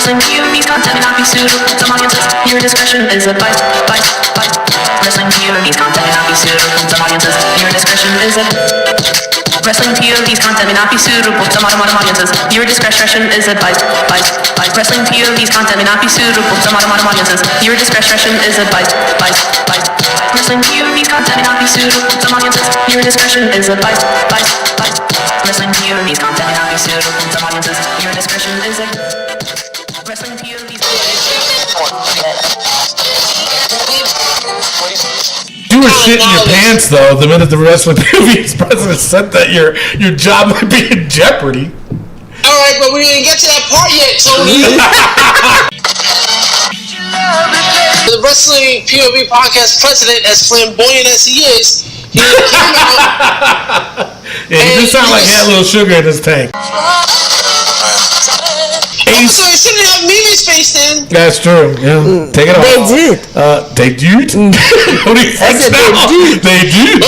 Wrestling POV's content may not be suitable to some audiences. Your discretion is advised. Wrestling POV's content may not be suitable to some audiences. Your discretion is advised. Wrestling POV's content may not be suitable to modern audiences. Your discretion is advised. Wrestling POV's content may not be suitable to modern audiences. Your discretion is advised. Wrestling POV's content may not be suitable to audiences. Your discretion is advised. Wrestling POV's content may not be suitable to audiences. Your discretion is advised. Wrestling POV's. You were shitting your pants though the minute the Wrestling POV's president said that your job might be in jeopardy. All right, but we didn't get to that part yet, Tony. The Wrestling POV podcast president, as flamboyant as he is, he came out. Yeah, he just sound like he had a little sugar in his tank. So it shouldn't have Mimi's face then. That's true. Yeah, take it off. They did. What do you think now? They did.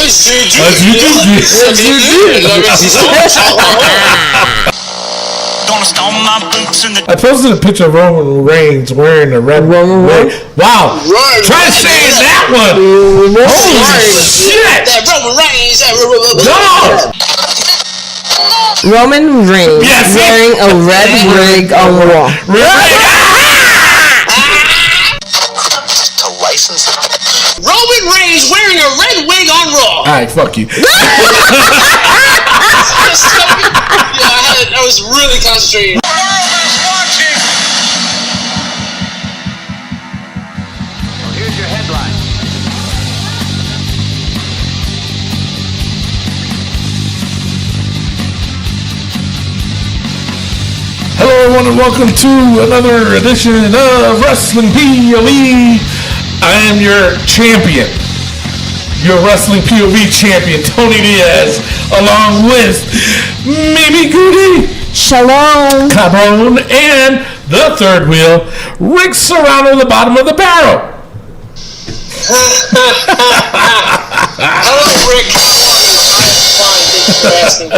I posted a picture of Roman Reigns wearing a red wig. Wow. Try to say that one. Holy shit. That Roman Reigns. No. Roman Reigns wearing a red wig on Raw. Roman Reigns wearing a red wig on Raw. Alright, fuck you. I was really concentrating. Here's your headline. Hello everyone and welcome to another edition of Wrestling POV. I am your champion, your Wrestling POV champion, Tony Diaz, along with Mimi Goody, Shalom, Cabron, and the third wheel, Rick Serrano, the bottom of the barrel. Hello, Rick. I'm fine. Thank you for asking.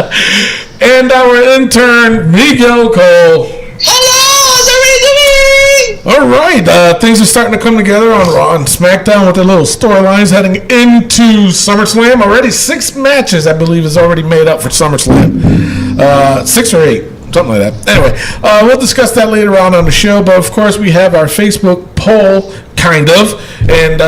And our intern, Miguel Cole. Hello, how's everybody doing? All right, things are starting to come together on Raw and SmackDown with their little storylines heading into SummerSlam. Already 6 matches, I believe, is already made up for SummerSlam. 6 or 8, something like that. Anyway, we'll discuss that later on the show. But of course, we have our Facebook poll, kind of, and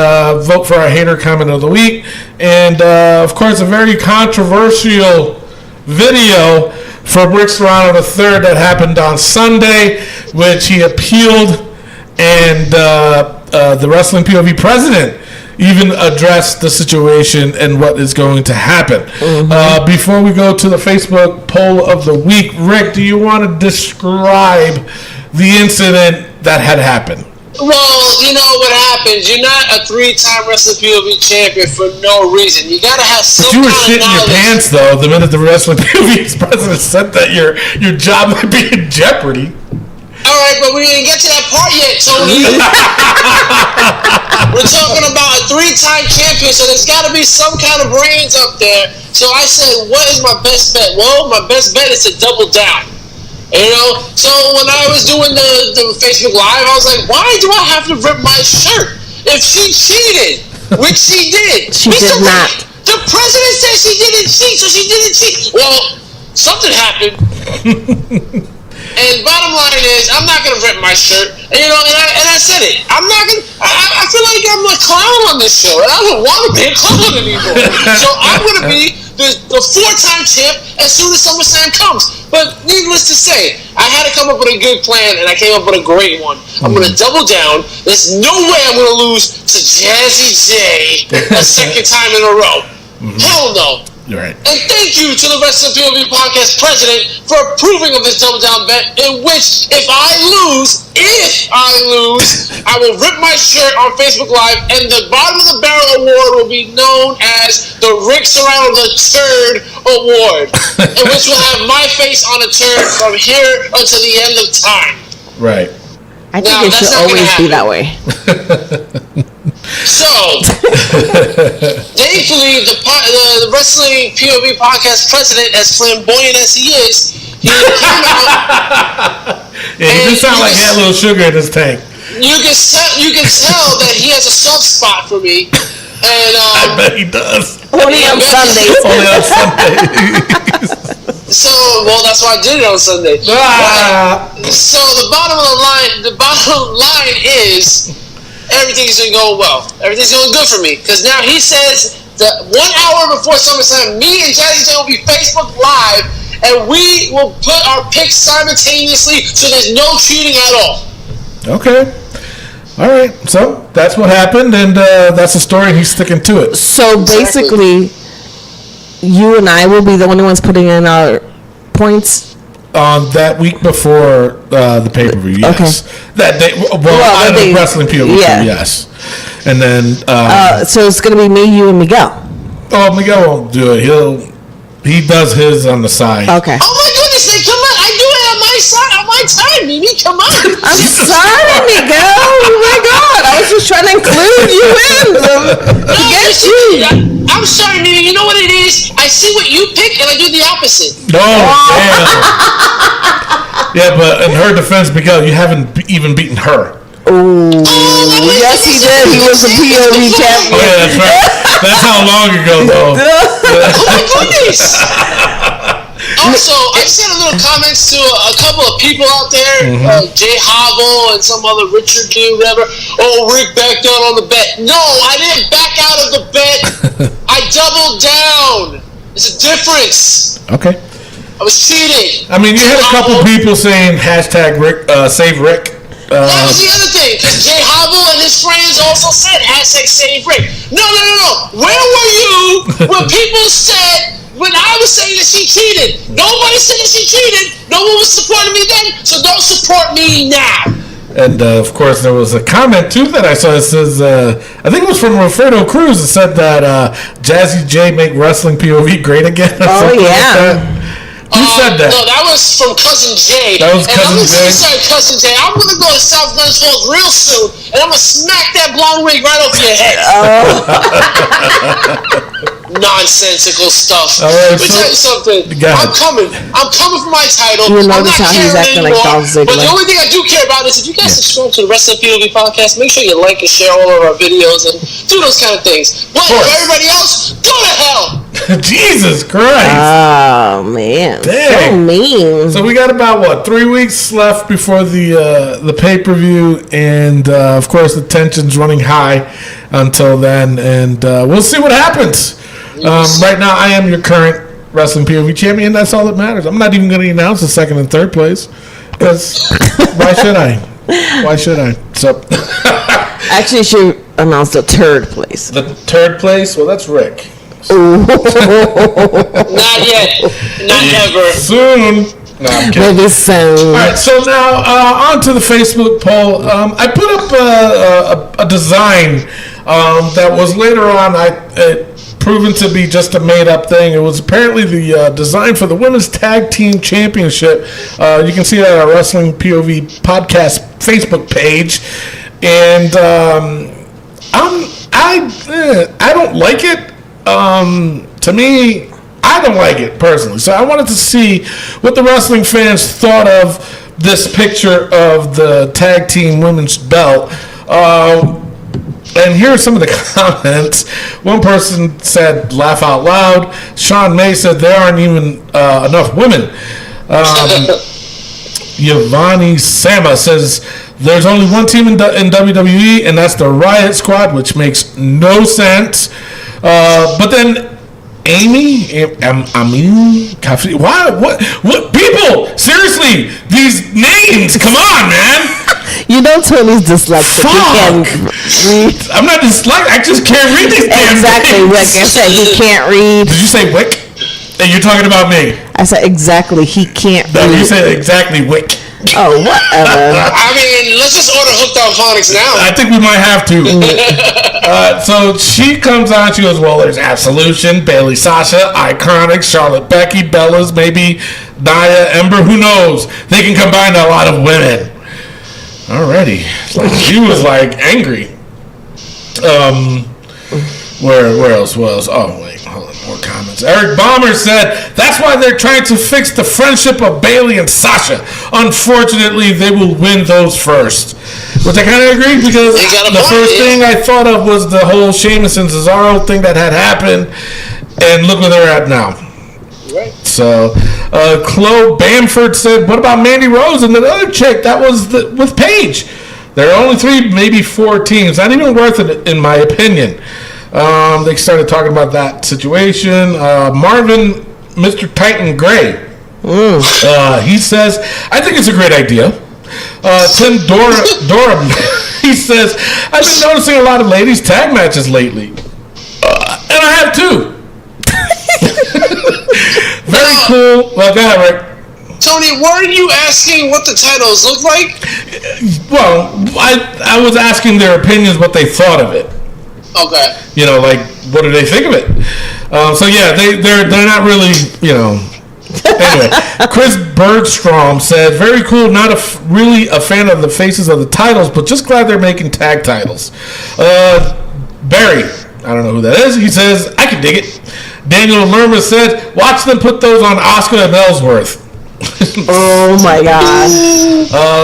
vote for our hater comment of the week. And of course, a very controversial video for Rick Serrano III that happened on Sunday, which he appealed, and the Wrestling POV president even addressed the situation and what is going to happen. Mm-hmm. Before we go to the Facebook poll of the week, Rick, do you want to describe the incident that had happened? Well, you know what happens. You're not a 3-time Wrestling POV champion for no reason. You gotta have some kind of knowledge. But you were shitting your pants though the minute the Wrestling POV's president said that your job might be in jeopardy. All right, but we didn't get to that part yet, Tony. We're talking about a 3-time champion, so there's got to be some kind of brains up there. So I said, what is my best bet? Well, my best bet is to double down. You know, so when I was doing the Facebook Live, I was like, why do I have to rip my shirt if she cheated? Which she did. She did not. The president said she didn't cheat, so she didn't cheat. Well, something happened. And bottom line is, I'm not going to rip my shirt. And, you know, and I said it. I'm not going to, I feel like I'm a clown on this show, and I don't want to be a clown anymore. So I'm going to be the 4-time champ as soon as SummerSlam comes. But needless to say, I had to come up with a good plan, and I came up with a great one. I'm going to double down. There's no way I'm going to lose to Jazzy J a second time in a row. Mm-hmm. Hell no. You're right. And thank you to the Wrestling POV podcast president for approving of this double down bet, in which if I lose, I will rip my shirt on Facebook Live, and the bottom of the barrel award will be known as the Rick Serrano the Turd Award, in which will have my face on a turd from here until the end of time. Right. I think it should always be that way. So, thankfully, the Wrestling POV podcast president, as flamboyant as he is, he came out. Yeah, he just sounded like he had a little sugar in his tank. You can tell that he has a soft spot for me, and I bet he does. Only on Sundays. Only on Sundays. So, well, that's why I did it on Sunday. So the bottom line is everything's been going well. Everything's going good for me because now he says that 1 hour before SummerSlam, me and Jazzy J will be Facebook Live, and we will put our picks simultaneously, so there's no cheating at all. Okay. All right. So that's what happened, and that's the story. He's sticking to it. So basically, you and I will be the only ones putting in our points. That week before the pay-per-view, yes. Okay. That day, well the wrestling POV, yes. And then so it's gonna be me, you, and Miguel. Oh, Miguel won't do it. He does his on the side. Okay. Oh my goodness, man, come on! I do it on my side, on my time, Mimi. Come on. I'm sorry, Miguel. Oh my God, I was just trying to include you in. I'm sorry, Mimi. You know what it is? I see what you pick, and I do the opposite. No, damn. Yeah, but in her defense, Miguel, you haven't even beaten her. Oh, yes, he did. He was a POV champion. Oh, yeah, that's right. That's how long ago, though. Oh my goodness! Also, I just had a little comments to a couple of people out there, Jay Hobble and some other Richard dude, whatever. Oh, Rick backed out on the bet. No, I didn't back out of the bet. I doubled down. There's a difference. Okay. I was cheating. I mean, you had a couple people saying hashtag Rick, save Rick. That was the other thing, because Jay Hobble and his friends also said hashtag save Rick. No. Where were you when people said, when I was saying that she cheated? Nobody said that she cheated. No one was supporting me then, so don't support me now. And, of course, there was a comment, too, that I saw. It says, I think it was from Roberto Cruz. It said that Jazzy J make wrestling POV great again. Oh, yeah. Like Who said that? No, that was from Cousin Jay. That was Cousin Jay? Sorry, Cousin Jay. I'm going to go to South Guns Falls real soon, and I'm going to smack that blonde wig right over your head. Nonsensical stuff. All right, but tell you something. I'm coming for my title. You I'm notice not how he's caring acting like anymore. Dolph Ziggler. But the only thing I do care about is if you guys subscribe to the Wrestling POV podcast, make sure you like and share all of our videos and do those kind of things. But for everybody else, go to hell. Jesus Christ. Oh, man. Dang. So mean. So we got about, 3 weeks left before the pay-per-view, and of course the tension's running high until then, and we'll see what happens. Right now, I am your current Wrestling POV champion. That's all that matters. I'm not even going to announce the second and third place, because why should I? Why should I? So Actually, you should announce the third place. the third place, well, that's Rick. Not yet. Not ever. Soon. No, I'm kidding. Maybe soon. All right, so now on to the Facebook poll. I put up a design that was later on proven to be just a made-up thing. It was apparently the design for the Women's Tag Team Championship. You can see that on our Wrestling POV podcast Facebook page. And I don't like it. To me, I don't like it personally. So I wanted to see what the wrestling fans thought of this picture of the tag team women's belt. And here are some of the comments. One person said, laugh out loud. Sean May said, there aren't even enough women. Yvonne Sama says, there's only one team in WWE, and that's the Riot Squad, which makes no sense. But then Amy, why? What? People, seriously, these names, come on, man. You know Tony's dyslexic. He can't read. I'm not dyslexic. I just can't read these damn Exactly, things. Rick. I said he can't read. Did you say Wick? And you're talking about me. I said exactly. He can't No, read. you said exactly Wick. Oh, whatever. I mean, let's just order Hooked on Phonics now. I think we might have to. So she comes on. She goes, well, there's Absolution, Bailey Sasha, Iconic, Charlotte Becky, Bellas, maybe Nia, Ember. Who knows? They can combine a lot of women. Alrighty. Like, she was like angry. Where else? Oh wait, hold on. More comments. Eric Balmer said, that's why they're trying to fix the friendship of Bayley and Sasha. Unfortunately, they will win those first. Which I kind of agree, because the first thing I thought of was the whole Sheamus and Cesaro thing that had happened. And look where they're at now. Right. So, Chloe Bamford said, what about Mandy Rose and that other chick that was with Paige? There are only 3, maybe 4 teams. Not even worth it, in my opinion. They started talking about that situation. Marvin, Mr. Titan Gray, he says, I think it's a great idea. Tim Dorum, he says, I've been noticing a lot of ladies tag matches lately. And I have too. Very cool. Well, go ahead, Rick. Tony, weren't you asking what the titles look like? Well, I was asking their opinions, what they thought of it. Okay. You know, like, what do they think of it? So yeah, they're not really, you know. Anyway, Chris Bergstrom said, very cool, not really a fan of the faces of the titles, but just glad they're making tag titles. Barry, I don't know who that is, he says, I can dig it. Daniel Lerma said, watch them put those on Oscar and Ellsworth. Oh my God.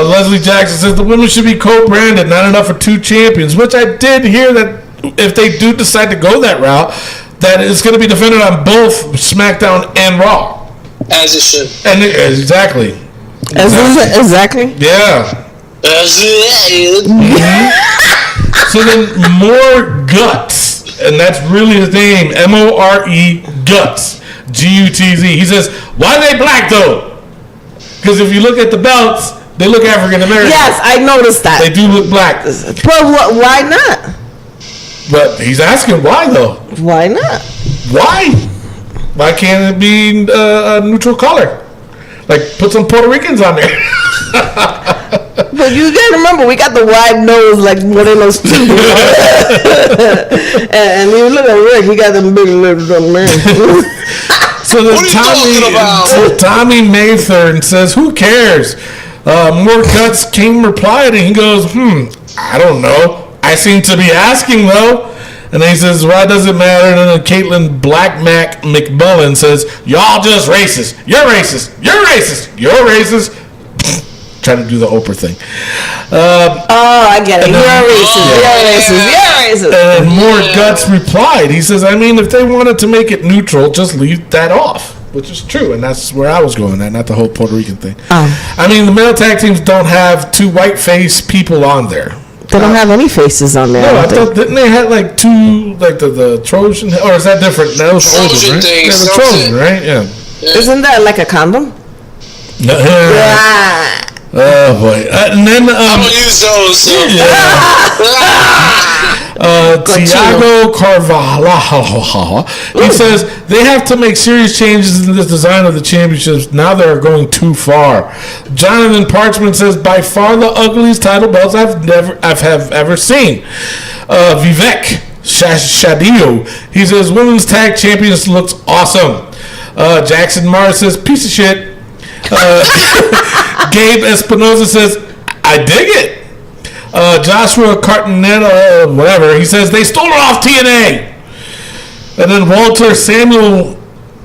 Leslie Jackson says, the women should be co-branded, not enough for 2 champions, which I did hear that if they do decide to go that route, that it's going to be defended on both SmackDown and Raw. As it should. And exactly. Exactly. Yeah. As it So then more Guts, and that's really his name, M-O-R-E, Guts, G-U-T-Z. He says, why are they black though? Because if you look at the belts, they look African American. Yes, I noticed that. They do look black. But why not? But he's asking why though. Why not? Why? Why can't it be a neutral color? Like, put some Puerto Ricans on there. But you gotta remember, we got the wide nose like one of those two. And you look at Rick, he got them big lips on man. So then Tommy Maythorn says, who cares? More Guts King replied, and he goes, I don't know. I seem to be asking though. And then he says, why does it matter? And then Caitlin Black Mac McMullen says, y'all just racist. You're racist. You're racist. You're racist. Trying to do the Oprah thing. I get it. You're racist. And more Guts replied. He says, I mean, if they wanted to make it neutral, just leave that off. Which is true, and that's where I was going at, not the whole Puerto Rican thing. I mean, the male tag teams don't have 2 white-faced people on there. They don't have any faces on there. No, I thought, didn't they have like 2, like the Trojan, or is that different? That was Trojan right? thing. Yeah, the Trojan, right? Yeah. Isn't that like a condom? No, oh boy! And then I don't use those. So. Tiago Carvalho, he says they have to make serious changes in the design of the championships. Now they're going too far. Jonathan Parchman says, by far the ugliest title belts I've ever seen. Vivek Shadillo, he says women's tag champions looks awesome. Jackson Mars says piece of shit. Gabe Espinosa says, I dig it. Joshua Cartonetta, whatever, he says, they stole it off TNA. And then Walter Samuel,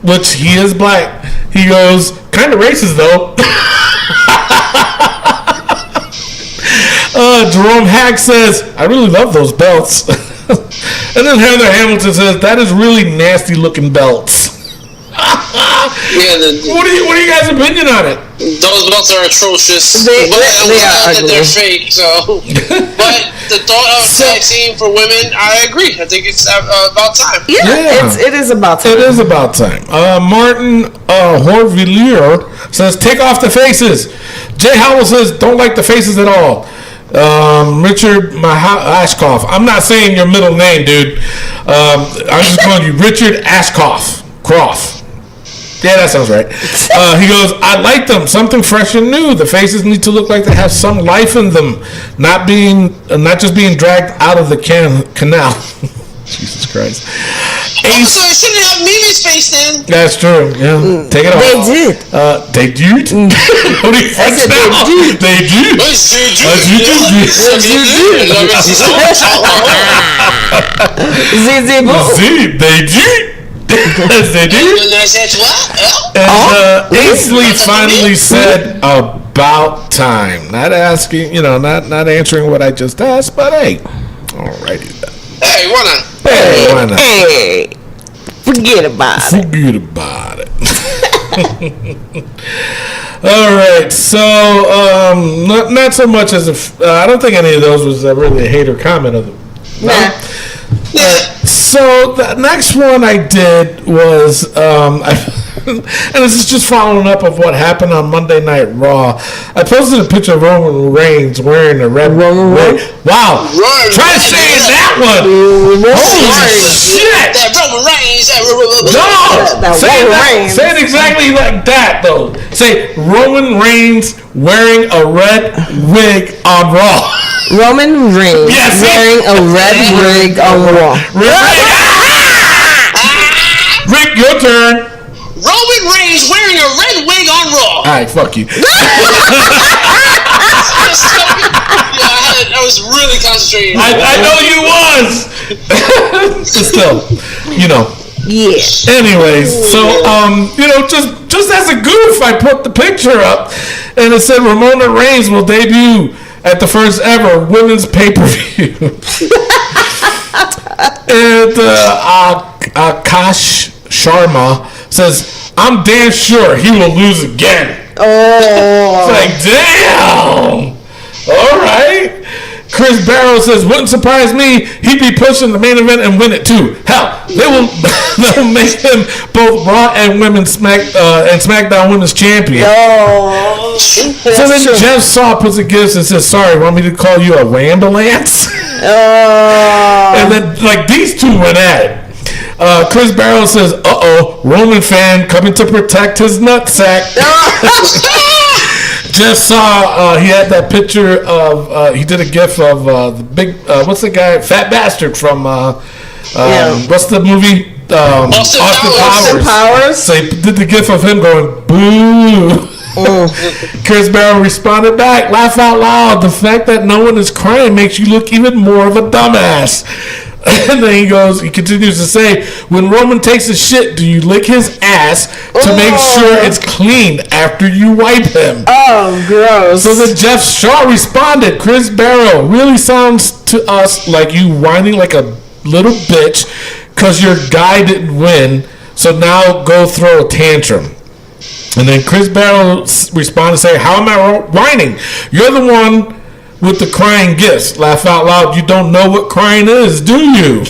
which he is black, he goes, kind of racist though. Jerome Hack says, I really love those belts. And then Heather Hamilton says, that is really nasty looking belts. Yeah, what are you guys' opinion on it? Those belts are atrocious. They but I'm are glad that ugly. they're fake. So, but the thought of tag team for women, I agree. I think it's about time. Yeah. It is about time. It is about time. Martin Horvillier says, take off the faces. Jay Howell says, don't like the faces at all. Richard Ashkoff. I'm not saying your middle name, dude. I'm just calling you Richard Ashkoff. Croft. Yeah, that sounds right. He goes, I like them. Something fresh and new. The faces need to look like they have some life in them, not just being dragged out of the canal. Jesus Christ. Also, it shouldn't have Mimi's face then. That's true. Yeah, take it off. They did. They did. What do you think now? They did. They did. They did. Yes, they do. And I said, what? And Ainsley finally said, "About time." Not asking, not answering what I just asked, but hey, alrighty then. Hey, why not? Hey, why not? Hey, forget about it. Forget about it. All right, so not so much as I don't think any of those was really a hater comment of them. No? Nah. So the next one I did was, and this is just following up of what happened on Monday Night Raw. I posted a picture of Roman Reigns wearing a red wig. Wow, try to say that one. Holy shit! That Roman Reigns. No, That say Roman that. Reigns. Say it exactly like that though. Say Roman Reigns wearing a red wig on Raw. Roman Reigns Yes. wearing a red wig on Raw. Rick, your turn. Roman Reigns wearing a red wig on Raw. All right, fuck you. I was really concentrating. I know you was. But still, Yeah. Anyways, so just as a goof, I put the picture up, and it said Ramona Reigns will debut at the first ever women's pay-per-view. And Akash Sharma says, "I'm damn sure he will lose again." Oh. It's like, damn. All right. Chris Barrow says, "Wouldn't surprise me. He'd be pushing the main event and win it too. Hell, they'll make him both Raw and SmackDown Women's Champion." Oh. So then Jeff Saw puts a gift and says, "Sorry, want me to call you a Wambulance?" Oh. And then these two went at it. Chris Barrow says, "Uh-oh, Roman fan coming to protect his nutsack." Jeff Saw, he had that picture of, he did a gif of the big, what's the guy? Fat Bastard from, what's the movie? Austin Powers. So he did the gif of him going, "Boo." Chris Barrow responded back, "Laugh out loud. The fact that no one is crying makes you look even more of a dumbass." And then he continues to say, "When Roman takes a shit, do you lick his ass to make sure it's clean after you wipe him?" Oh, gross. So then Jeff Shaw responded, "Chris Barrow, really sounds to us like you whining like a little bitch because your guy didn't win, so now go throw a tantrum." And then Chris Barrow responded saying, "How am I whining? You're the one with the crying gifts. Laugh out loud. You don't know what crying is, do you?"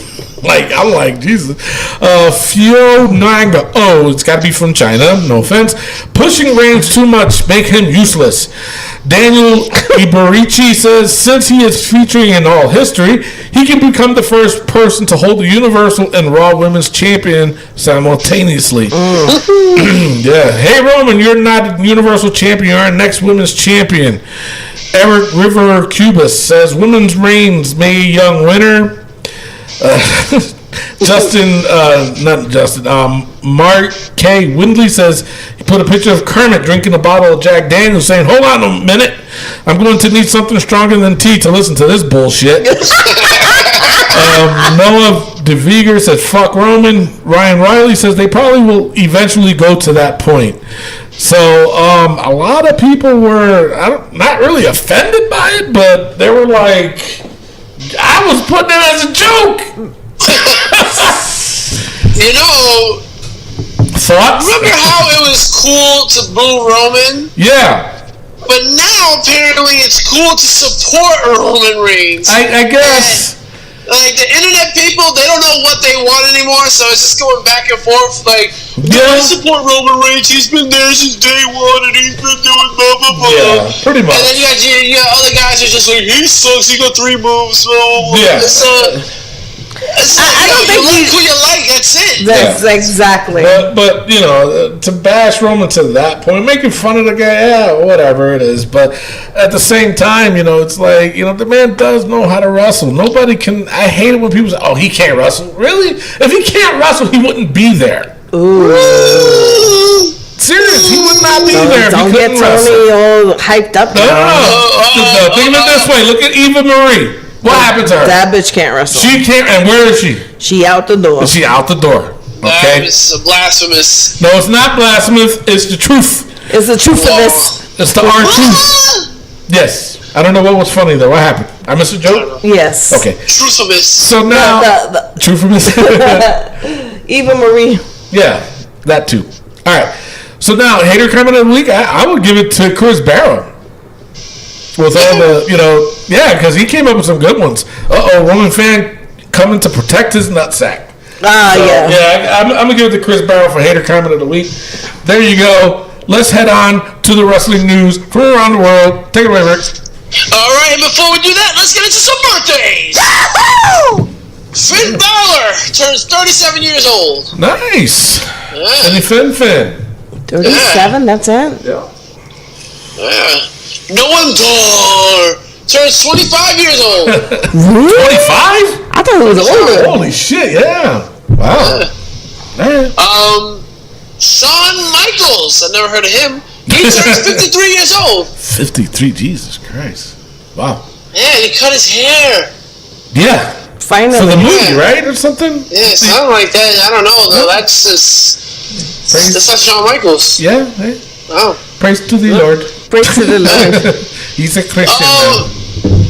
I'm like, Jesus. Fio Nanga. Oh, it's got to be from China. No offense. "Pushing Reigns too much. Make him useless." Daniel Iberici says, "Since he is featuring in all history, he can become the first person to hold the Universal and Raw Women's Champion simultaneously." Yeah. "Hey, Roman, you're not Universal Champion. You're our next Women's Champion." Eric River Cubis says, "Women's reigns, Mae Young winner." Mark K. Windley says he put a picture of Kermit drinking a bottle of Jack Daniels saying, "Hold on a minute, I'm going to need something stronger than tea to listen to this bullshit." Noah DeVeger says, "Fuck Roman." Ryan Riley says they probably will eventually go to that point. So a lot of people were not really offended by it, but they were like, I was putting it as a joke. Thoughts? Remember how it was cool to boo Roman? Yeah. But now apparently it's cool to support Roman Reigns. I guess. Like the internet people, they don't know what they want anymore, so it's just going back and forth. Like, I support Roman Reigns. He's been there since day one, and he's been doing blah blah blah. Yeah, pretty much. And then you got other guys who are just like, he sucks. He got 3 moves. Blah, blah. Yeah. I don't think you like who you like. That's it. That's exactly. But to bash Roman to that point, making fun of the guy, yeah, whatever it is. But at the same time, it's like the man does know how to wrestle. Nobody can. I hate it when people say, "Oh, he can't wrestle." Really? If he can't wrestle, he wouldn't be there. Ooh. Serious, he would not be there. Don't get Tony all hyped up. No. Think of it this way. Look at Eva Marie. What happened to her? That bitch can't wrestle. She can't. And where is she? She out the door. She out the door. Okay. It's blasphemous. No, it's not blasphemous. It's the truth. It's the truth of this. It's the hard truth. Yes. I don't know what was funny though. What happened? I missed a joke? Yes. Okay. Truthfulness. So now, truthfulness. Eva Marie. Yeah, that too. All right. So now, hater comment of the week, I would give it to Chris Barrow. With all the, because he came up with some good ones. Roman fan coming to protect his nutsack. Yeah. Yeah, I'm going to give it to Chris Barrow for hater comment of the week. There you go. Let's head on to the wrestling news from around the world. Take it away, Rick. All right, and before we do that, let's get into some birthdays. Finn Balor turns 37 years old. Nice. Yeah. Any Finn? 37, that's it? Yeah. Noam Dar turns 25 years old. 25? I thought it was older. Holy shit, yeah. Wow. Man. Shawn Michaels, I've never heard of him. He turns 53 years old. 53, Jesus Christ. Wow. Yeah, he cut his hair. Yeah. Finally. For the movie, right? Or something? Yeah, something like that. I don't know, though. That's not Shawn Michaels. Yeah. Hey. Oh. Praise to the Lord. Praise to the Lord. He's a Christian now.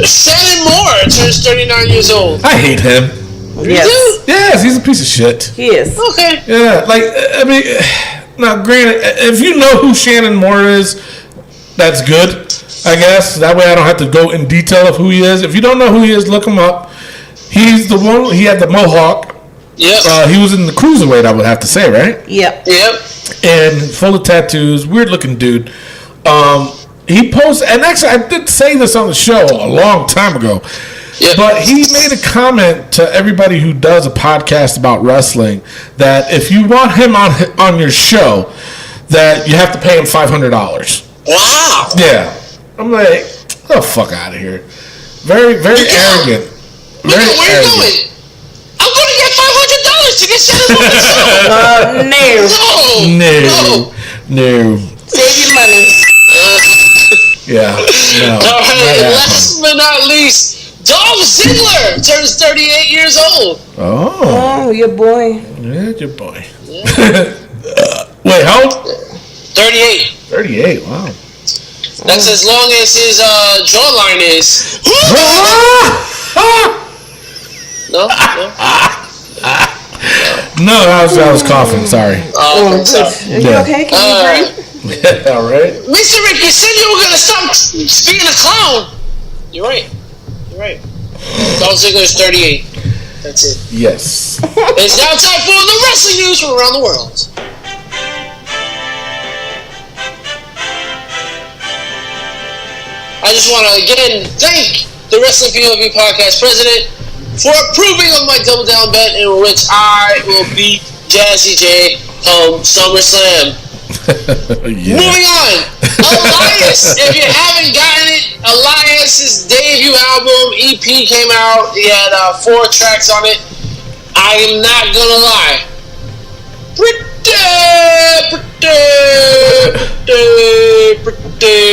Shannon Moore turns 39 years old. I hate him. Yes. Yes, he's a piece of shit. He is. Okay. Yeah, now granted, if you know who Shannon Moore is, that's good, I guess. That way I don't have to go in detail of who he is. If you don't know who he is, look him up. He's the one, he had the mohawk. Yep. He was in the cruiserweight, I would have to say, right? Yep. And full of tattoos, weird looking dude. He posted, and actually I did say this on the show a long time ago, but he made a comment to everybody who does a podcast about wrestling that if you want him on your show, that you have to pay him $500. Wow. Yeah. I'm like, get the fuck out of here. Very, very arrogant. Where are you going? I'm going to get $500 to get Shannon on the show. No. Save your money. Yeah. No. All right. Last but not least, Dolph Ziggler turns 38 years old. Oh. Oh, your boy. Yeah, your boy. Wait, how old? 38. 38, wow. That's as long as his jawline is. No? No, I was coughing, sorry. Oh, sorry. Are you okay? Can you breathe? Yeah, all right. Mr. Rick, you said you were going to stop being a clown. You're right. Dolph Ziggler is 38. That's it. Yes. It's now time for the wrestling news from around the world. I just want to again thank the Wrestling POV Podcast president for approving of my double down bet in which I will beat Jazzy J come SummerSlam. Yeah. Moving on. Elias, if you haven't gotten it, Elias's debut album EP came out. He had 4 tracks on it. I am not gonna lie. Pretty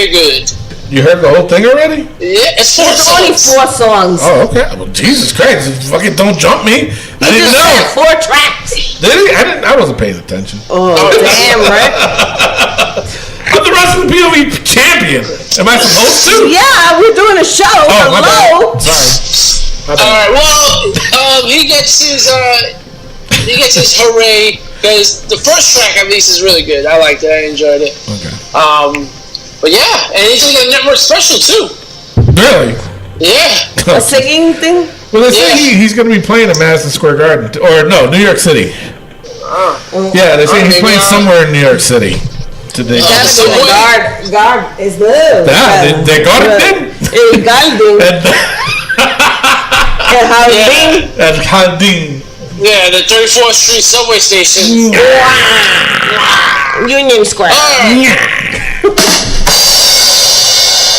good. You heard the whole thing already? Yeah, it's 4 It's only songs. 4 songs. Oh, okay. Well, Jesus Christ. Fucking don't jump me. I didn't know. 4 tracks. Did he? I wasn't paying attention. Oh, damn, right? I'm the Wrestling POV champion. Am I supposed to? Yeah, we're doing a show. Oh, my Hello. bad. Sorry. My bad. Alright, well, he gets his hooray, because the first track at least is really good. I liked it. I enjoyed it. Okay. But yeah, and he's doing a network special too. Really? Yeah. A singing thing? Well, they say he's going to be playing at Madison Square Garden. Or, no, New York City. Yeah, they say he's playing somewhere in New York City today. So Guard is good. Yeah, they got it then? El Garding. El Jardín. At Halding. yeah, the 34th Street subway station. Union Square.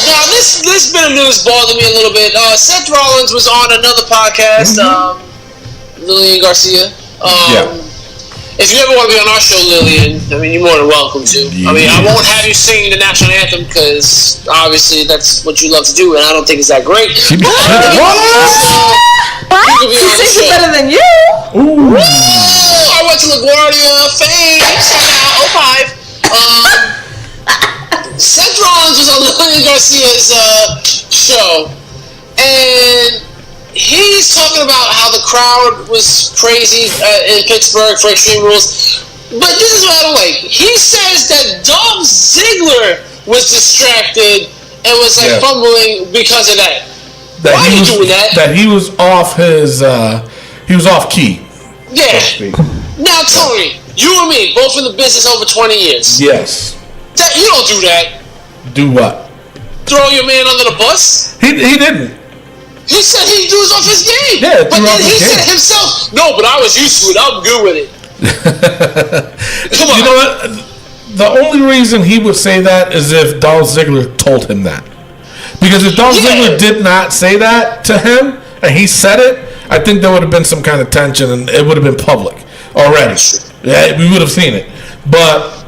Now this bit of news bothered me a little bit. Seth Rollins was on another podcast, Lillian Garcia. if you ever want to be on our show, Lillian, I mean, you're more than welcome to. I mean, I won't have you sing the national anthem because obviously that's what you love to do, and I don't think it's that great. She be What? You She sings it better than you. Ooh. I went to LaGuardia, fame, shout out, 05. Seth Rollins was on Lillian Garcia's show, and he's talking about how the crowd was crazy in Pittsburgh for Extreme Rules. But this is what I don't like. He says that Dolph Ziggler was distracted and was like fumbling because of that. Why are you doing that? That he was off his, he was off key. Yeah. Now, Tony, you and me, both in the business over 20 years. Yes. That, you don't do that. Do what? Throw your man under the bus? He didn't. He said he was off his game. Yeah, but then he said himself, no, but I was used to it. I'm good with it. Come on. You know what? The only reason he would say that is if Dolph Ziggler told him that. Because if Dolph Ziggler did not say that to him, and he said it, I think there would have been some kind of tension, and it would have been public already. Yeah, we would have seen it. But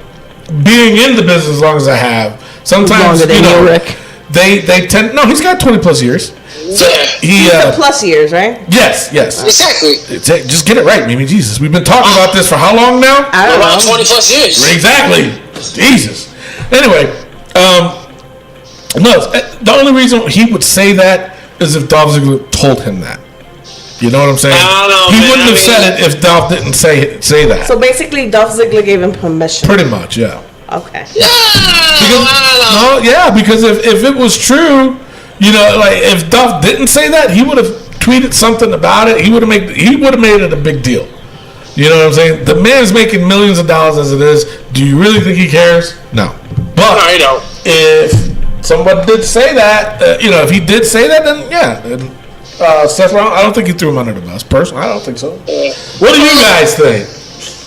being in the business as long as I have, sometimes, you know, they tend... No, he's got 20 plus years. So he's the plus years, right? Yes. Exactly. Just get it right, Mimi. Jesus, we've been talking about this for how long now? I don't know. Around 20 plus years. Exactly. Jesus. Anyway, no. The only reason he would say that is if Dolph Ziggler told him that. You know what I'm saying? I don't know, he man. wouldn't have said it if Dolph didn't say that. So basically, Dolph Ziggler gave him permission. Pretty much, yeah. Okay. Because if it was true. You know, like if Duff didn't say that, he would have tweeted something about it. He would have made it a big deal. You know what I'm saying? The man's making millions of dollars as it is. Do you really think he cares? No. But I don't. If someone did say that, if he did say that, then yeah. Seth Rollins, I don't think he threw him under the bus. Personally, I don't think so. What do you guys think?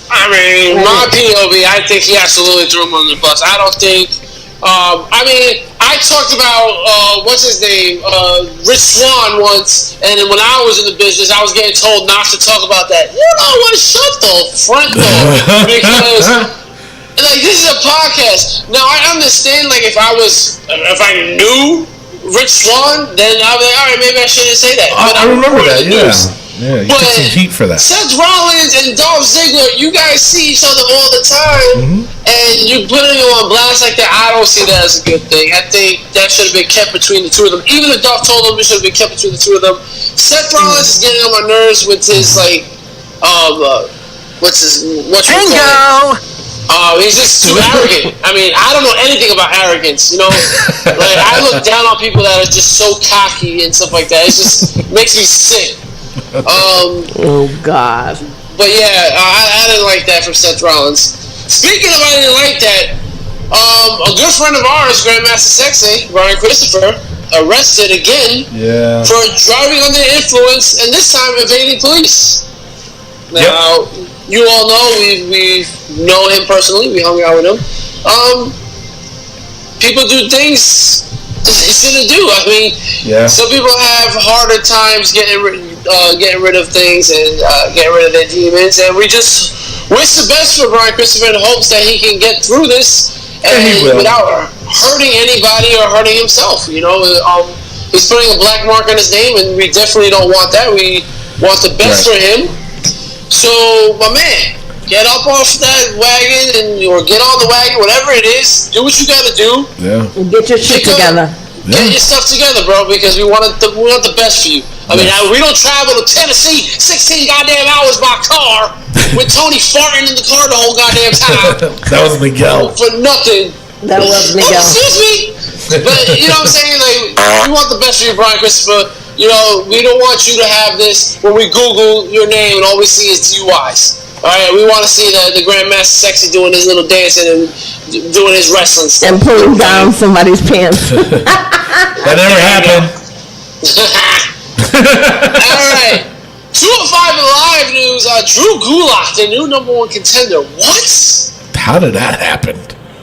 I mean, my POV, I think he absolutely threw him under the bus. I don't think. I talked about what's his name, Rich Swann once, and then when I was in the business, I was getting told not to talk about that. You know what? Shut the front door, because like this is a podcast. Now I understand, like if I knew Rich Swann, then I'd be like, all right, maybe I shouldn't say that. I remember that. Yeah. Yeah, you but took some heat for that. Seth Rollins and Dolph Ziggler, you guys see each other all the time, and you putting them on blast like that. I don't see that as a good thing. I think that should have been kept between the two of them. Even if Dolph told them, it should have been kept between the two of them. Seth Rollins is getting on my nerves with his he's just too arrogant. I mean, I don't know anything about arrogance, you know? Like, I look down on people that are just so cocky and stuff like that. It just makes me sick. Oh, God. But yeah, I didn't like that from Seth Rollins. Speaking of I didn't like that, a good friend of ours, Grandmaster Sexy, Brian Christopher, arrested again for driving under the influence, and this time evading police. Now, you all know we know him personally. We hung out with him. People do things they shouldn't do. I mean, some people have harder times getting rid of things and getting rid of their demons, and we just wish the best for Brian Christopher in hopes that he can get through this and without hurting anybody or hurting himself. You know, he's putting a black mark on his name, and we definitely don't want that. We want the best for him. So, my man, get up off that wagon or get on the wagon, whatever it is. Do what you got to do. Yeah. Get your shit together. Get your stuff together, bro, because we want the best for you. I mean, we don't travel to Tennessee 16 goddamn hours by car with Tony farting in the car the whole goddamn time. That was Miguel. For nothing. That was Miguel. Excuse me. But, you know what I'm saying? Like, we want the best for you, Brian Christopher. You know, we don't want you to have this when we Google your name and all we see is DUIs. All right, we want to see the Grandmaster Sexy doing his little dancing and doing his wrestling stuff. And pulling down somebody's pants. That never happened. All right. 205 in live news, Drew Gulak, the new #1 contender. What? How did that happen?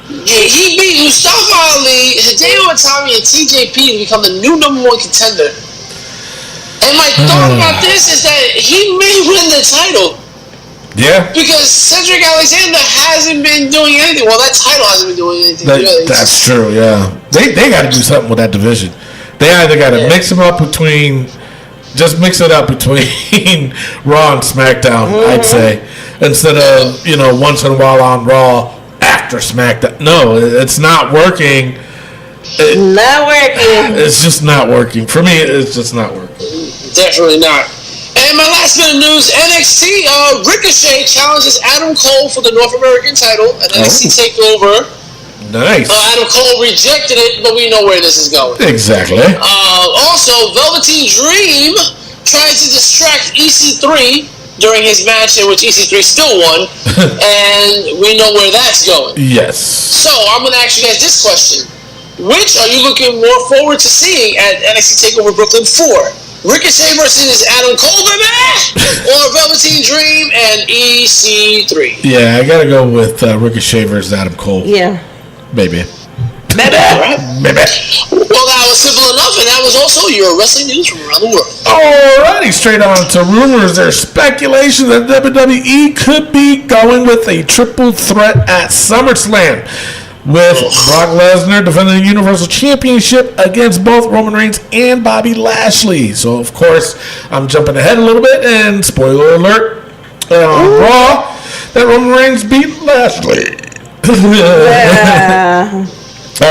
Yeah, he beat Mustafa Ali, Hideo Itami, and TJP to become the new #1 contender. And my thought about this is that he may win the title. Yeah. Because Cedric Alexander hasn't been doing anything. Well, that title hasn't been doing anything. Really. That's true, yeah. They got to do something with that division. They either got to mix them up between... Just mix it up between Raw and SmackDown, I'd say. Instead of, once in a while on Raw after SmackDown. No, it's not working. Not working. It's just not working. For me, it's just not working. Definitely not. And my last bit of news, NXT, Ricochet challenges Adam Cole for the North American title at NXT TakeOver. Nice. Adam Cole rejected it, but we know where this is going. Exactly. Also, Velveteen Dream tries to distract EC3 during his match in which EC3 still won, and we know where that's going. Yes. So, I'm going to ask you guys this question. Which are you looking more forward to seeing at NXT TakeOver Brooklyn 4? Ricochet versus Adam Cole, or Velveteen Dream and EC3? Yeah, I got to go with Ricochet versus Adam Cole. Yeah. Maybe. Maybe. Well, that was simple enough, and that was also your wrestling news from around the world. Alrighty, straight on to rumors. There's speculation that WWE could be going with a triple threat at SummerSlam, with Brock Lesnar defending the Universal Championship against both Roman Reigns and Bobby Lashley. So, of course, I'm jumping ahead a little bit, and spoiler alert, on Raw, that Roman Reigns beat Lashley. All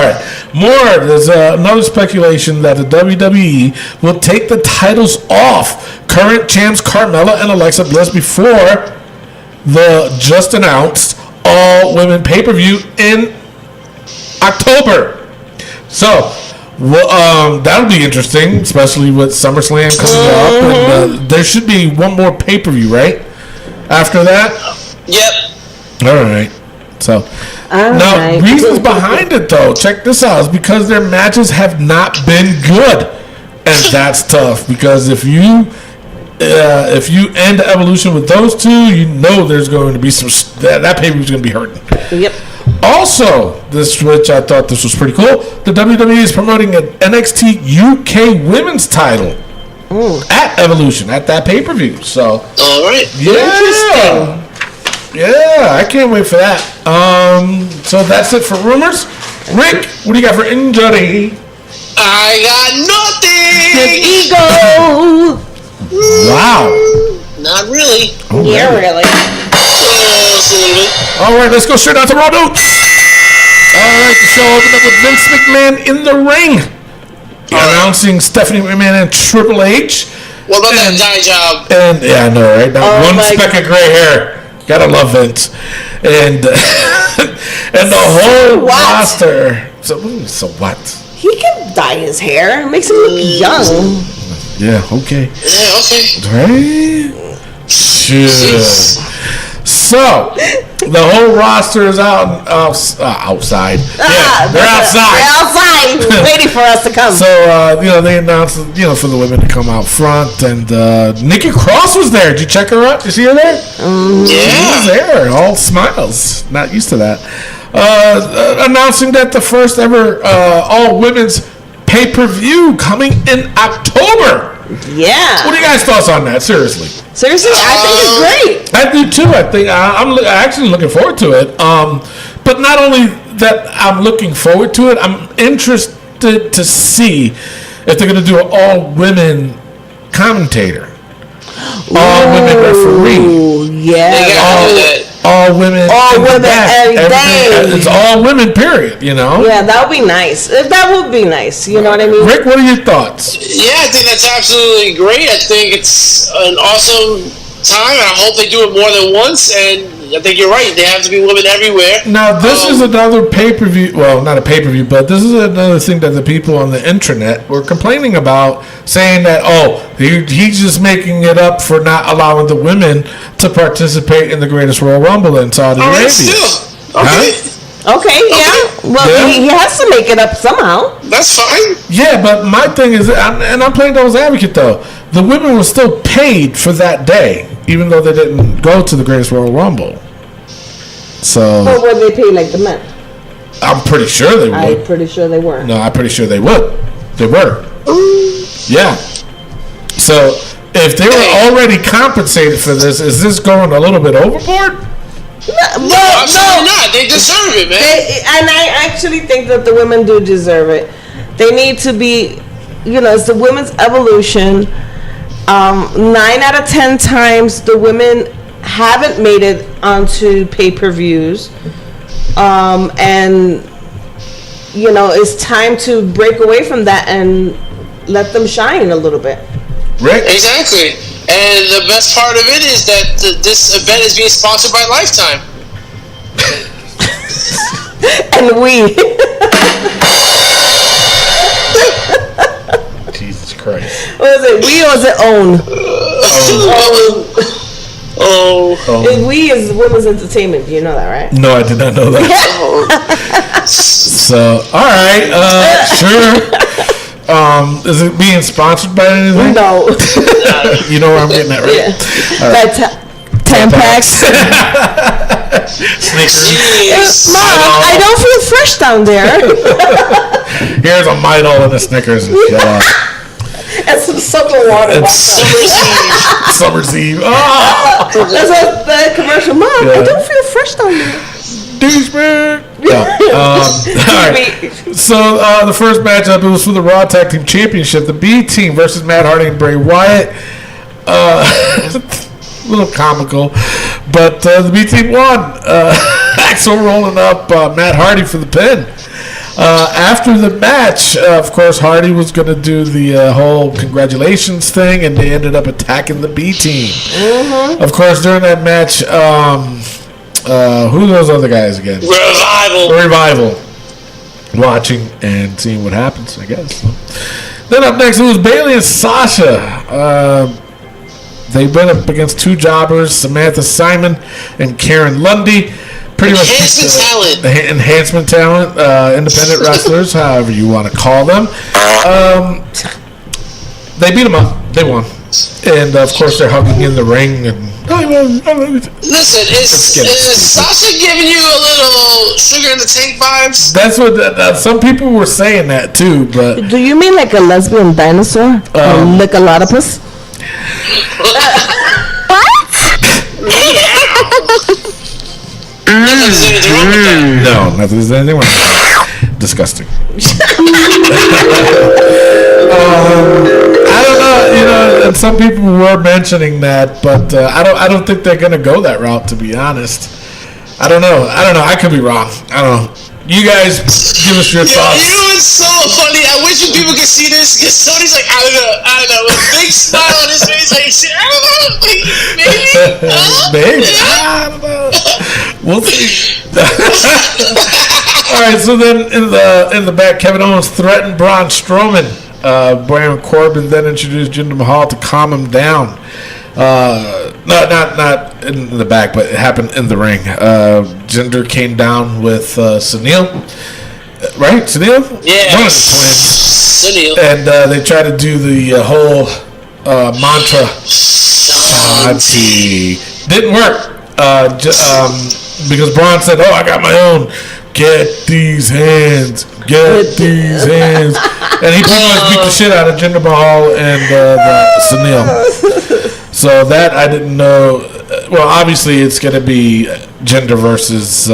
right, more. There's another speculation that the WWE will take the titles off current champs Carmella and Alexa Bliss before the just announced all-women pay-per-view in October. So, that'll be interesting, especially with SummerSlam coming up. And there should be one more pay-per-view, right? After that? Yep. All right. So, now, reasons behind it, though, check this out, is because their matches have not been good. And that's tough, because if you end Evolution with those two, there's going to be some... That pay-per-view is going to be hurting. Yep. Also, which I thought this was pretty cool, the WWE is promoting an NXT UK Women's title at Evolution, at that pay-per-view. So, all right. Yeah. Interesting. Yeah, I can't wait for that. So that's it for rumors. Rick, what do you got for injury? I got nothing. Ego. Wow. Not really. Oh, Yeah, really. All right, let's go straight out to Raw News. All right, the show opened up with Vince McMahon in the ring, announcing Stephanie McMahon and Triple H. What about that dye job? And yeah, I know, right? Now, one speck of gray hair. Gotta love Vince. And and the whole roster. So what? He can dye his hair. It makes him look young. Yeah, okay. Yeah, okay. Right? Shit. So, the whole roster is outside. Yeah, they're outside. They're outside waiting for us to come. So, they announced, for the women to come out front. And Nikki Cross was there. Did you check her out? Did you see her there? Yeah. She was there. All smiles. Not used to that. Announcing that the first ever all-women's pay-per-view coming in October. Yeah. What are you guys' thoughts on that? Seriously, I think it's great. I do too. I think I'm actually looking forward to it. But not only that, I'm looking forward to it. I'm interested to see if they're going to do an all-women commentator, all-women referee. Yeah. All women every day. It's all women, period, Yeah, that would be nice. That would be nice. You know what I mean? Rick, what are your thoughts? Yeah, I think that's absolutely great. I think it's an awesome time. I hope they do it more than once. And I think you're right. They have to be women everywhere. Now, this is another pay-per-view. Well, not a pay-per-view, but this is another thing that the people on the intranet were complaining about, saying that, he's just making it up for not allowing the women to participate in the Greatest Royal Rumble in Saudi Arabia. Still. Huh? Okay. Okay, yeah. Well, he has to make it up somehow. That's fine. Yeah, but my thing is, and I'm playing devil's advocate, though, the women were still paid for that day, even though they didn't go to the Greatest Royal Rumble. So. Or were they paid like the men? I'm pretty sure they would. I'm pretty sure they were. No, I'm pretty sure they would. They were. Yeah. So, if they were already compensated for this, is this going a little bit overboard? No, absolutely not. They deserve it, man. And I actually think that the women do deserve it. They need to be, it's the women's evolution. 9 out of 10 times the women haven't made it onto pay-per-views. And, it's time to break away from that and let them shine a little bit. Rick? Exactly. And the best part of it is that this event is being sponsored by Lifetime. And we. Jesus Christ. Was it we or was it own? Oh. We is women's entertainment. You know that, right? No, I did not know that. So, all right, sure. Is it being sponsored by anything? No. You know where I'm getting at, right? Yeah. All right. Tampax. Snickers. Mom, I don't feel fresh down there. Here's a Midol and a Snickers and shut up. And some soap and water. It's Summer's Eve. Oh! That's what the commercial. Mom, Yeah. I don't feel fresh down there. Douchebag. Yeah. All right. So the first matchup, it was for the Raw Tag Team Championship. The B Team versus Matt Hardy and Bray Wyatt. A little comical, but the B Team won. Axel rolling up Matt Hardy for the pin. After the match, of course, Hardy was going to do the whole congratulations thing, and they ended up attacking the B Team. Mm-hmm. Of course, during that match, who are those other guys again? Revival. Watching and seeing what happens, I guess. Then up next, it was Bayley and Sasha. They went up against two jobbers, Samantha Simon and Karen Lundy. Pretty much enhancement talent, independent wrestlers, however you want to call them. They beat them up. They won. And, of course, they're hugging in the ring. And listen, is Sasha giving you a little sugar in the tank vibes? That's what some people were saying that, too. But do you mean like a lesbian dinosaur? Like a lotopus? What? No, nothing. There's anything wrong. Disgusting. I don't know. And some people were mentioning that, but I don't think they're gonna go that route. To be honest, I don't know. I could be wrong. I don't know. You guys, give us your thoughts. You know what's so funny? I wish you people could see this because Tony's like, I don't know, with a big smile on his face, like, I don't know, maybe. Maybe. I don't know. We'll see. All right. So then in the back, Kevin Owens threatened Braun Strowman. Baron Corbin then introduced Jinder Mahal to calm him down. Not in the back, but it happened in the ring. Jinder came down with Sunil, right? Sunil? Yeah. One of the twins. Sunil. And they tried to do the whole mantra. Shanti. Didn't work. Because Braun said, "Oh, I got my own. Get these hands. Get these hands." And he pretty much beat the shit out of Jinder Mahal and Sunil. So that I didn't know. Well, obviously it's going to be Jinder versus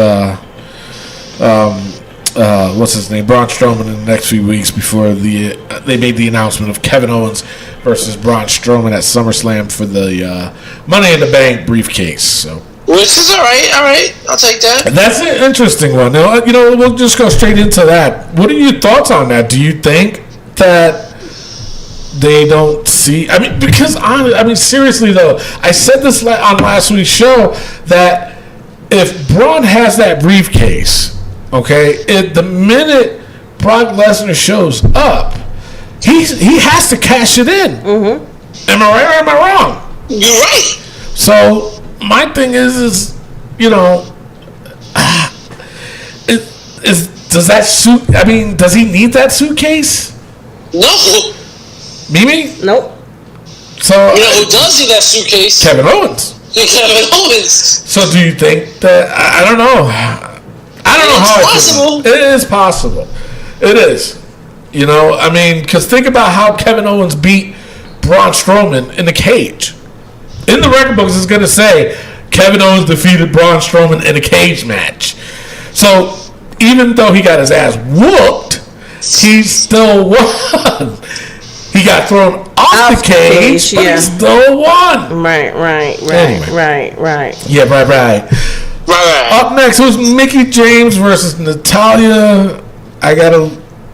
what's his name, Braun Strowman in the next few weeks before they made the announcement of Kevin Owens versus Braun Strowman at SummerSlam for the Money in the Bank briefcase. So. Which is all right, I'll take that. That's an interesting one. Now, we'll just go straight into that. What are your thoughts on that? Do you think that they don't see? I mean, because seriously though, I said this on last week's show that if Braun has that briefcase, okay, the minute Brock Lesnar shows up, he has to cash it in. Mm-hmm. Am I right or am I wrong? You're right. So. My thing is does that suit? I mean, does he need that suitcase? No. Mimi? Nope. So who does need that suitcase? Kevin Owens. Kevin Owens. So do you think that? I don't know. I don't know how it's possible. It is possible. It is. Because think about how Kevin Owens beat Braun Strowman in the cage. In the record books, it's going to say Kevin Owens defeated Braun Strowman in a cage match. So even though he got his ass whooped, he still won. He got thrown off the cage, but he still won. Right. Yeah, right. Up next was Mickie James versus Natalya. I got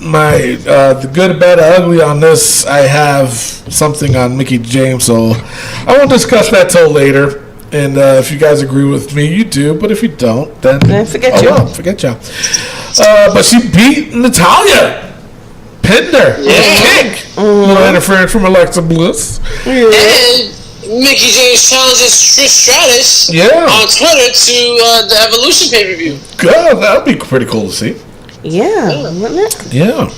the good, bad, ugly on this. I have something on Mickie James, so I won't discuss that till later. And if you guys agree with me, you do. But if you don't, then forget you. Well, forget y'all. But she beat Natalya. Pinned her. Kick. Little interference from Alexa Bliss. And Mickie James challenges Trish Stratus on Twitter to the Evolution pay-per-view. Good. That would be pretty cool to see. Yeah, wouldn't it? Yeah.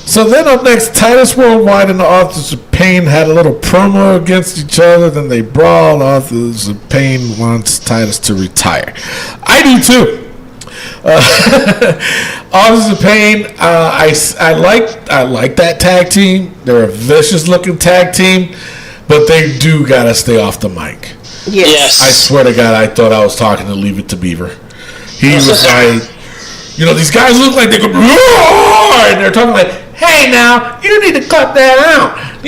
So then up next, Titus Worldwide and the Authors of Pain had a little promo against each other. Then they brawled. Authors of Pain wants Titus to retire. I do too. Authors of Pain, I like that tag team. They're a vicious looking tag team, but they do gotta stay off the mic. Yes. I swear to God, I thought I was talking to Leave It to Beaver. He was like, these guys look like they could roar, and they're talking like, hey now, you need to cut that out. I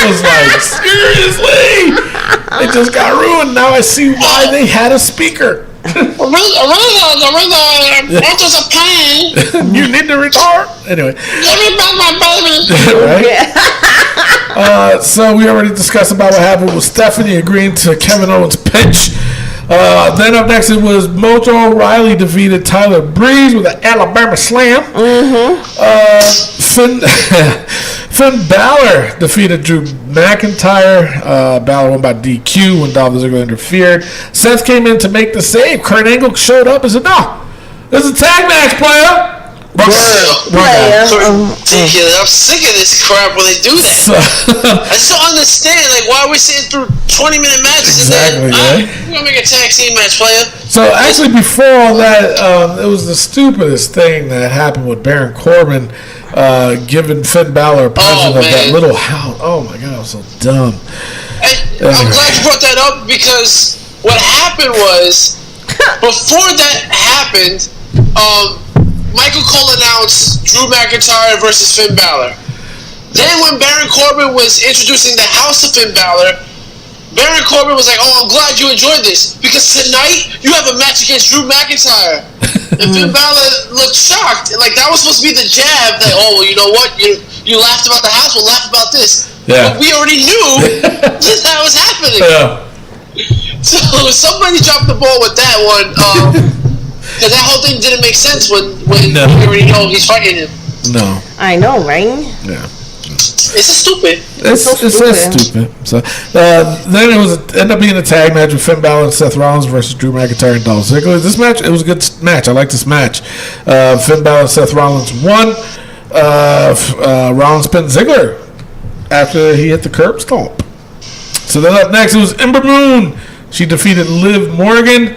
was like, seriously? It just got ruined. Now I see why they had a speaker. Authors of Pain. You need to retard. Anyway. Give me back my baby. Right? So we already discussed about what happened with Stephanie agreeing to Kevin Owens' pitch. Then up next it was Mojo Rawley defeated Tyler Breeze with an Alabama Slam. Finn Balor defeated Drew McIntyre. Balor won by DQ when Dolph Ziggler interfered. Seth came in to make the save. Kurt Angle showed up and said, "No, this is a tag match, player." Ridiculous. I'm sick of this crap when they do that. I just don't understand. Like, why are we sitting through 20-minute matches exactly, and then we're gonna make a tag team match, player? So actually, before all that, it was the stupidest thing that happened with Baron Corbin giving Finn Balor a present of that little hound. Oh my God, I was so dumb. I'm glad you brought that up because what happened was before that happened, Michael Cole announced Drew McIntyre versus Finn Balor. Then when Baron Corbin was introducing the House of Finn Balor, Baron Corbin was like, "Oh, I'm glad you enjoyed this because tonight you have a match against Drew McIntyre." And Finn Balor looked shocked. Like that was supposed to be the jab. That well, you know what? You laughed about the house. We'll laugh about this. Yeah. But we already knew that was happening. Yeah. So somebody dropped the ball with that one. Because that whole thing didn't make sense when you already know he's fighting him. No. I know, right? Yeah. It's just stupid. It's so stupid. So then it ended up being a tag match with Finn Balor and Seth Rollins versus Drew McIntyre and Dolph Ziggler. This match, it was a good match. I like this match. Finn Balor and Seth Rollins won. Rollins pinned Ziggler after he hit the curb stomp. So then up next it was Ember Moon. She defeated Liv Morgan.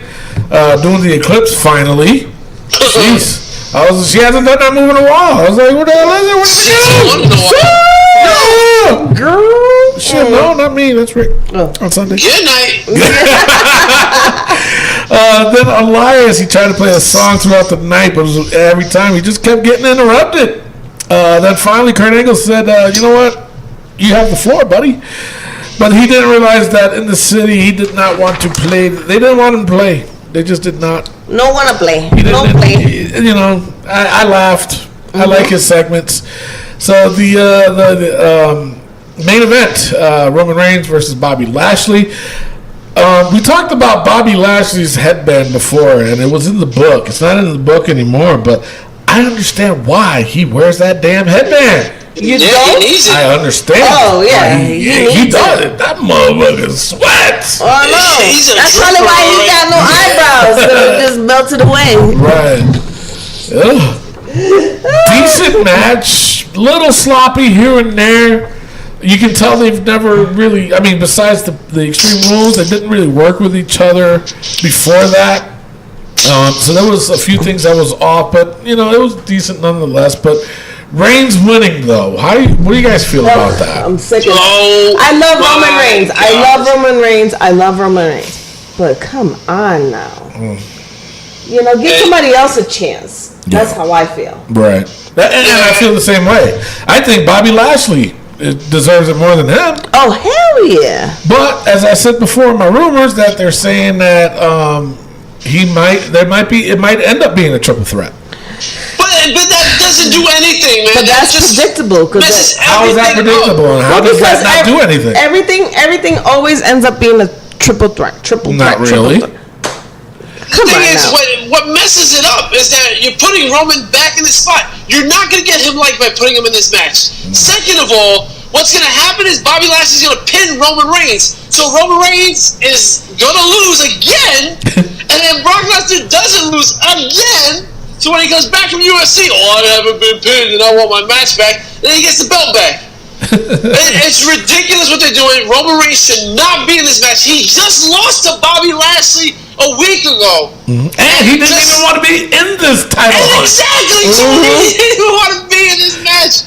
Doing the Eclipse finally. Jeez. She hasn't done that move in a while. I was like, what the hell is it? What's it? Girl. Shit, no, not me. That's Rick. On Sunday. Good night. Then Elias, he tried to play a song throughout the night, but every time he just kept getting interrupted. Then finally Kurt Angle said, you know what? You have the floor, buddy. But he didn't realize that in the city he did not want to play. They didn't want him to play. They just did not. No want to play. No play. I laughed. I like his segments. So the main event, Roman Reigns versus Bobby Lashley. We talked about Bobby Lashley's headband before, and it was in the book. It's not in the book anymore, but I understand why he wears that damn headband. You don't? He needs it. I understand. Oh, yeah. He does it. That motherfucker sweats. Oh, no. That's probably why he got no eyebrows. They just melted away. Right. Ugh. Decent match. Little sloppy here and there. You can tell they've never really, besides the Extreme Rules, they didn't really work with each other before that. So there was a few things that was off, but, it was decent nonetheless. But Reigns winning though. What do you guys feel about that? I'm sick of Oh, I love Roman my Reigns. I God. love Roman Reigns. I love Roman Reigns. But come on now. You know, give somebody else a chance. That's how I feel. Right. And I feel the same way. I think Bobby Lashley deserves it more than him. Oh, hell yeah. But as I said before in my rumors that they're saying that it might end up being a triple threat. But that doesn't do anything, man. But that's just predictable. messes How is that everything up. predictable? And how does that not do anything? Everything always ends up being a triple threat. Not really. The thing is, what messes it up is that you're putting Roman back in his spot. You're not going to get him liked by putting him in this match. Second of all, what's going to happen is Bobby Lashley's going to pin Roman Reigns. So Roman Reigns is going to lose again, and then Brock Lesnar doesn't lose again. So when he comes back from UFC, I haven't been pinned and I want my match back, then he gets the belt back. It's ridiculous what they're doing. Roman Reigns should not be in this match. He just lost to Bobby Lashley a week ago. And he didn't even want to be in this title hunt. Exactly. So he didn't even want to be in this match.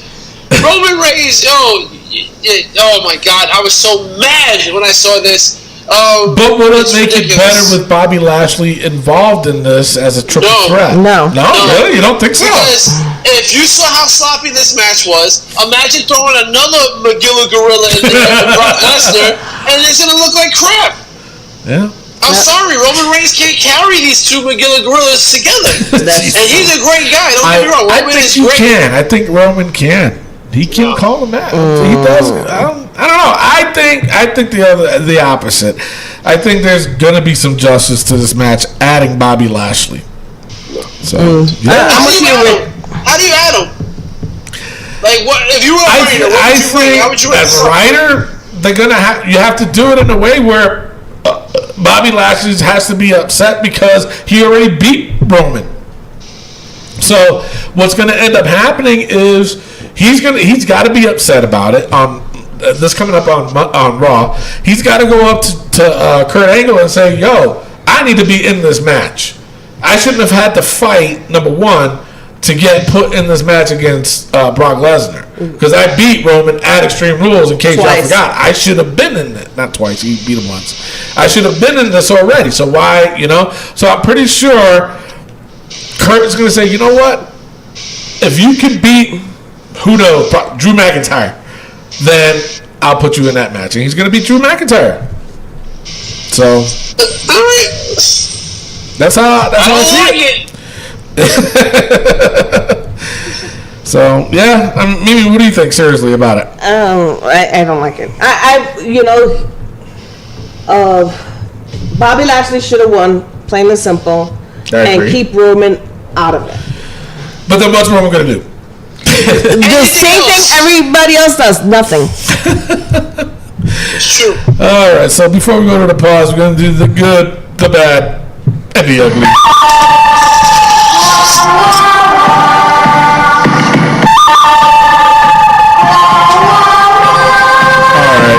Roman Reigns, oh my God, I was so mad when I saw this. But would it it's make it ridiculous. better with Bobby Lashley involved in this as a triple threat? No. No, really? You don't think so? Because if you saw how sloppy this match was, imagine throwing another Magilla Gorilla in there with Brock Lesnar, and it's going to look like crap. Yeah. I'm sorry, Roman Reigns can't carry these two Magilla Gorillas together. And he's a great guy, don't get me wrong. I Roman think is you great. can. I think Roman can. He can call him that. He does. I don't know. I think the opposite. I think there's gonna be some justice to this match, adding Bobby Lashley. So How do you add him? Like, what if you were a writer? I think How would you write as a him? writer, they're gonna you have to do it in a way where Bobby Lashley has to be upset because he already beat Roman. So what's going to end up happening is he's got to be upset about it. This coming up on Raw, he's got to go up to Kurt Angle and say, "Yo, I need to be in this match. I shouldn't have had to fight, number one, to get put in this match against Brock Lesnar because I beat Roman at Extreme Rules. In case y'all forgot, I should have been in it. Not twice. He beat him once. I should have been in this already. So why, So I'm pretty sure Kurt is going to say, you know what? If you can beat Drew McIntyre, then I'll put you in that match, and he's going to beat Drew McIntyre. So All right. that's how I see it. So yeah, Mimi, what do you think seriously about it? I don't like it. Bobby Lashley should have won, plain and simple, and keep Roman out of it. But then what's Roman going to do? The same thing everybody else does, nothing. It's true. All right, so before we go to the pause, we're going to do the good, the bad, and the ugly.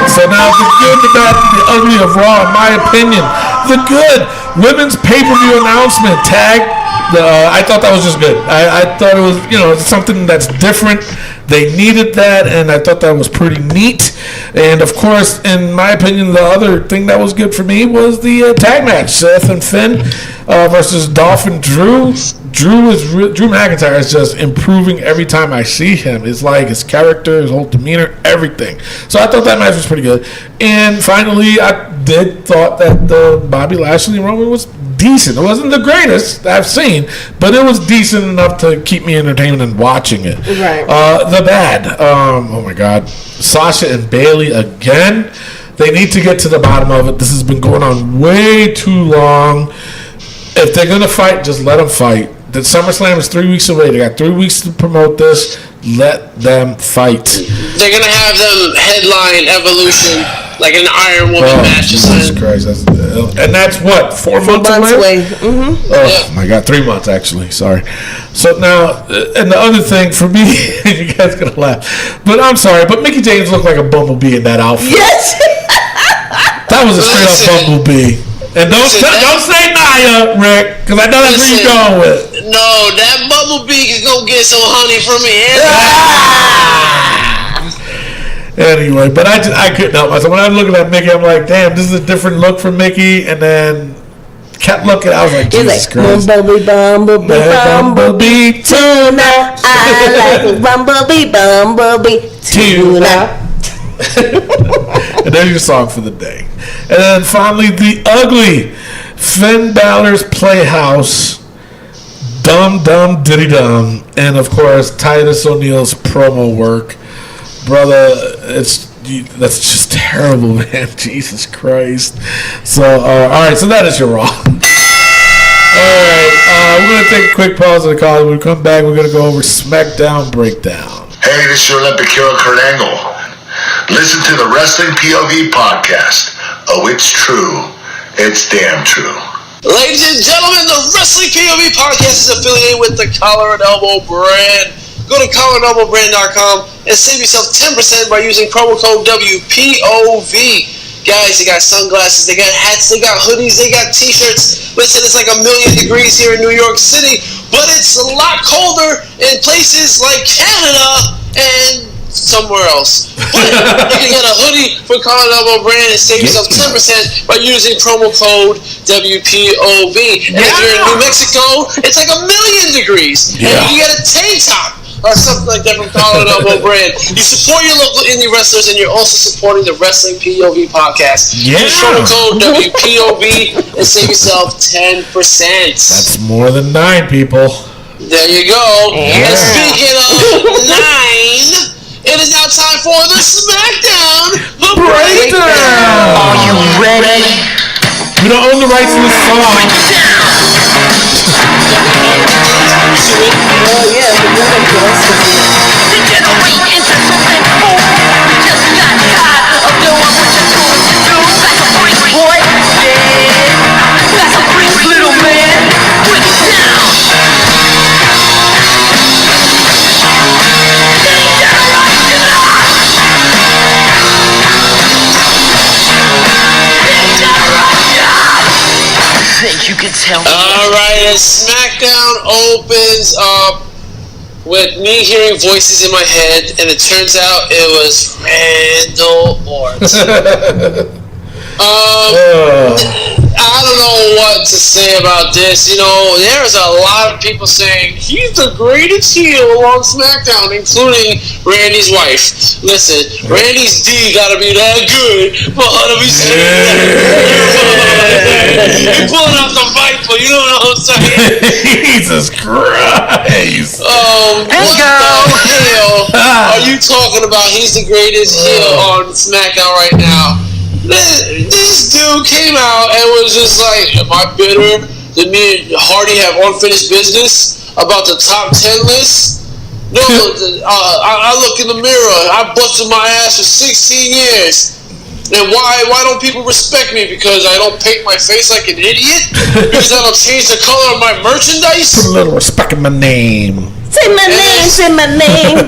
So now the good, the bad, and the ugly of Raw, in my opinion. The good, women's pay-per-view announcement tag. I thought that was just good. I thought it was, something that's different. They needed that, and I thought that was pretty neat. And of course, in my opinion, the other thing that was good for me was the tag match: Seth and Finn versus Dolph and Drew. Drew McIntyre is just improving every time I see him. It's like his character, his whole demeanor, everything. So I thought that match was pretty good. And finally, I thought that the Bobby Lashley and Roman was decent. It wasn't the greatest I've seen, but it was decent enough to keep me entertained and watching it. Right. The bad. Oh my God. Sasha and Bayley again. They need to get to the bottom of it. This has been going on way too long. If they're going to fight, just let them fight. The SummerSlam is 3 weeks away. They got 3 weeks to promote this. Let them fight. They're going to have them headline Evolution like an Iron Woman match. Jesus Christ. And that's what, 4 months away? Mm-hmm. Oh, my God. 3 months, actually. Sorry. So now, and the other thing for me, you guys going to laugh, but I'm sorry, but Mickie James looked like a bumblebee in that outfit. Yes! That was a straight up bumblebee. And don't say Naya, Rick, because I know that's where you're going with. No, that Bumblebee is gonna get some honey from me. Anyway, but I couldn't help myself. When I was looking at Mickey, I'm like, damn, this is a different look from Mickey. And then kept looking. I was like, Jesus Christ. Bumblebee tuna. I like Bumblebee tuna. And there's your song for the day. And then finally, the ugly Finn Balor's Playhouse, Dum Dum Diddy Dum, and of course Titus O'Neil's promo work. Brother, that's just terrible, man. Jesus Christ. So, all right, so that is your Raw. All right, we're going to take a quick pause in the call. When we come back, we're going to go over SmackDown Breakdown. Hey, this is your Olympic hero, Kurt Angle. Listen to the Wrestling POV podcast. Oh, it's true. It's damn true. Ladies and gentlemen, the Wrestling POV podcast is affiliated with the Collar and Elbow brand. Go to collarandelbowbrand.com and save yourself 10% by using promo code WPOV. Guys, they got sunglasses, they got hats, they got hoodies, they got t-shirts. Listen, it's like 1,000,000 degrees here in New York City, but it's a lot colder in places like Canada and somewhere else. But you can get a hoodie from Collar and Elbow brand and save yourself 10% by using promo code WPOV. And if you're in New Mexico, it's like 1,000,000 degrees. And you can get a tank top or something like that from Collar and Elbow brand. You support your local indie wrestlers, and you're also supporting the Wrestling POV podcast. Use promo code WPOV and save yourself 10%. That's more than 9 people. There you go. And speaking of 9, it is now time for the SmackDown Breakdown. Are you ready? We don't own the rights to this song. Oh yeah, the women does. Degenerate into something more. Just got tired of doing what you're doing to do. That's a freak, boy. Yeah. That's a freak, little man. Break it down. Think you can tell me? Alright, and SmackDown opens up with me hearing voices in my head, and it turns out it was Randall Orton. I don't know what to say about this. You know, there's a lot of people saying he's the greatest heel on SmackDown, including Randy's wife. Listen, Randy's D gotta be that good for her to be saying you're pulling out the Viper, you know what I'm saying? Jesus Christ. What the hell are you talking about? He's the greatest heel on SmackDown right now. This dude came out and was just like, am I bitter that me and Hardy have unfinished business about the top 10 list? No, I look in the mirror. I busted my ass for 16 years. And why don't people respect me? Because I don't paint my face like an idiot? Because I don't change the color of my merchandise? Put a little respect in my name. Say my name.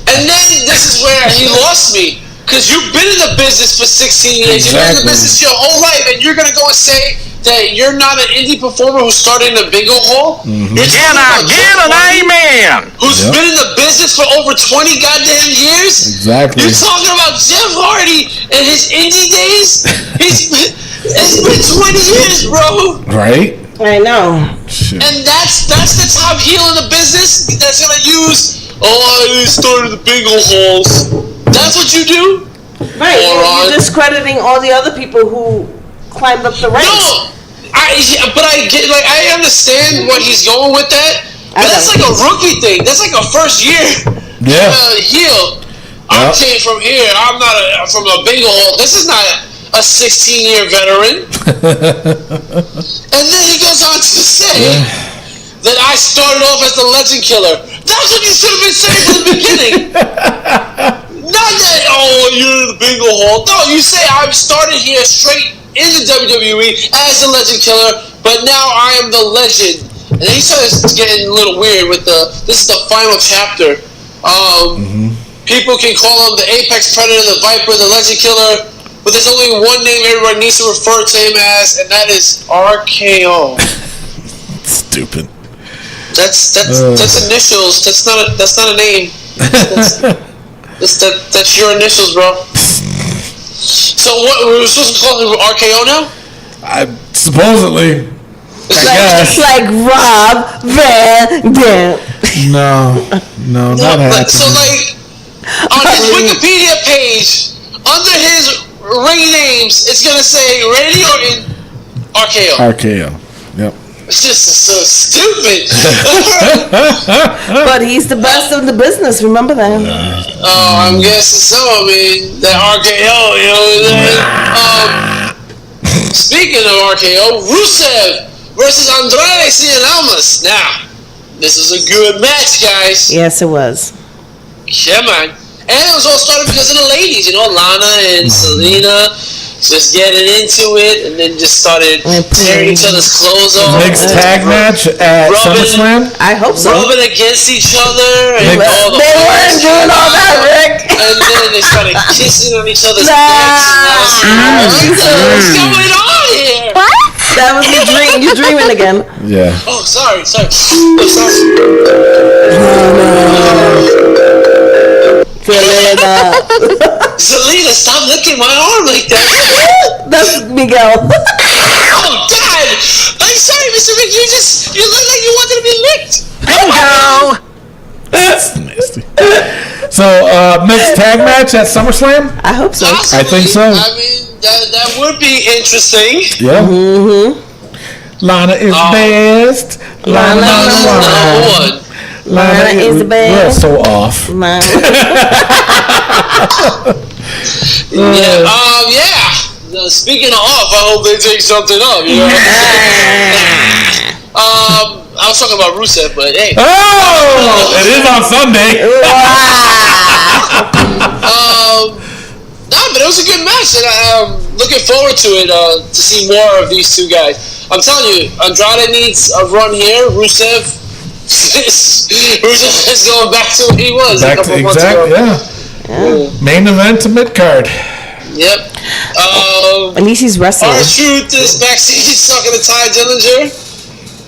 And then this is where he lost me. Because you've been in the business for 16 years. You've been in the business your whole life. And you're going to go and say that you're not an indie performer who started in a bingo hall? Can I get an amen? Who's been in the business for over 20 goddamn years? Exactly. You're talking about Jeff Hardy and his indie days? It's been 20 years, bro. Right? I know. Shit. And that's the top heel in the business that's going to use, I started the bingo halls. That's what you do? Right, you're discrediting all the other people who climbed up the ranks. No, I understand what he's going with that, but that's like a rookie thing. That's like a first year heel. I came from here. I'm not from a bingo hall. This is not a 16-year veteran. And then he goes on to say that I started off as the legend killer. That's what you should have been saying from the beginning. Not that, you're in the bingo hall. No, you say I started here straight in the WWE as the legend killer, but now I am the legend. And then he starts getting a little weird with this is the final chapter. People can call him the Apex Predator, the Viper, the legend killer, but there's only one name everybody needs to refer to him as, and that is RKO. Stupid. That's initials. That's not a name. That's your initials, bro. So what? We're supposed to call him RKO now? Supposedly. It's like Rob Van Dam. No, not happening. So like on his Wikipedia page, under his ring names, it's gonna say Randy Orton, RKO. RKO. Yep. It's just so stupid. But he's the best in the business. Remember that? Oh, I'm guessing so. I mean, that RKO. You know. Speaking of RKO, Rusev versus Andrade Cien Almas. Now, this is a good match, guys. Yes, it was. Yeah, man. And it was all started because of the ladies, you know, Lana and Selena just getting into it, and then just started tearing each other's clothes off. Mixed tag match at SummerSlam? I hope so. Rubbing against each other. And all the they weren't doing all that, Rick. And then they started kissing on each other's necks. What's going on here? What? That was your dream. You're dreaming again. Yeah. Oh, sorry. Selena, stop licking my arm like that. That's Miguel. Oh, God. I'm sorry, Mr. Rick. You look like you wanted to be licked. Bingo! That's nasty. So, mixed tag match at SummerSlam? I hope so. Possibly. I think so. I mean, that would be interesting. Yeah. Mm-hmm. Lana is best. Lana number one. Lana is the best. We're so off. Yeah. Speaking of off, I hope they take something up. You know. I was talking about Rusev, but hey. Oh, it is on Sunday. No, but it was a good match, and I'm looking forward to it. To see more of these two guys. I'm telling you, Andrade needs a run here. Rusev is going back to what he was a couple months ago. Yeah. Main event to mid card. Yep. At least he's wrestling. R-Truth is backstage talking to Ty Dillinger.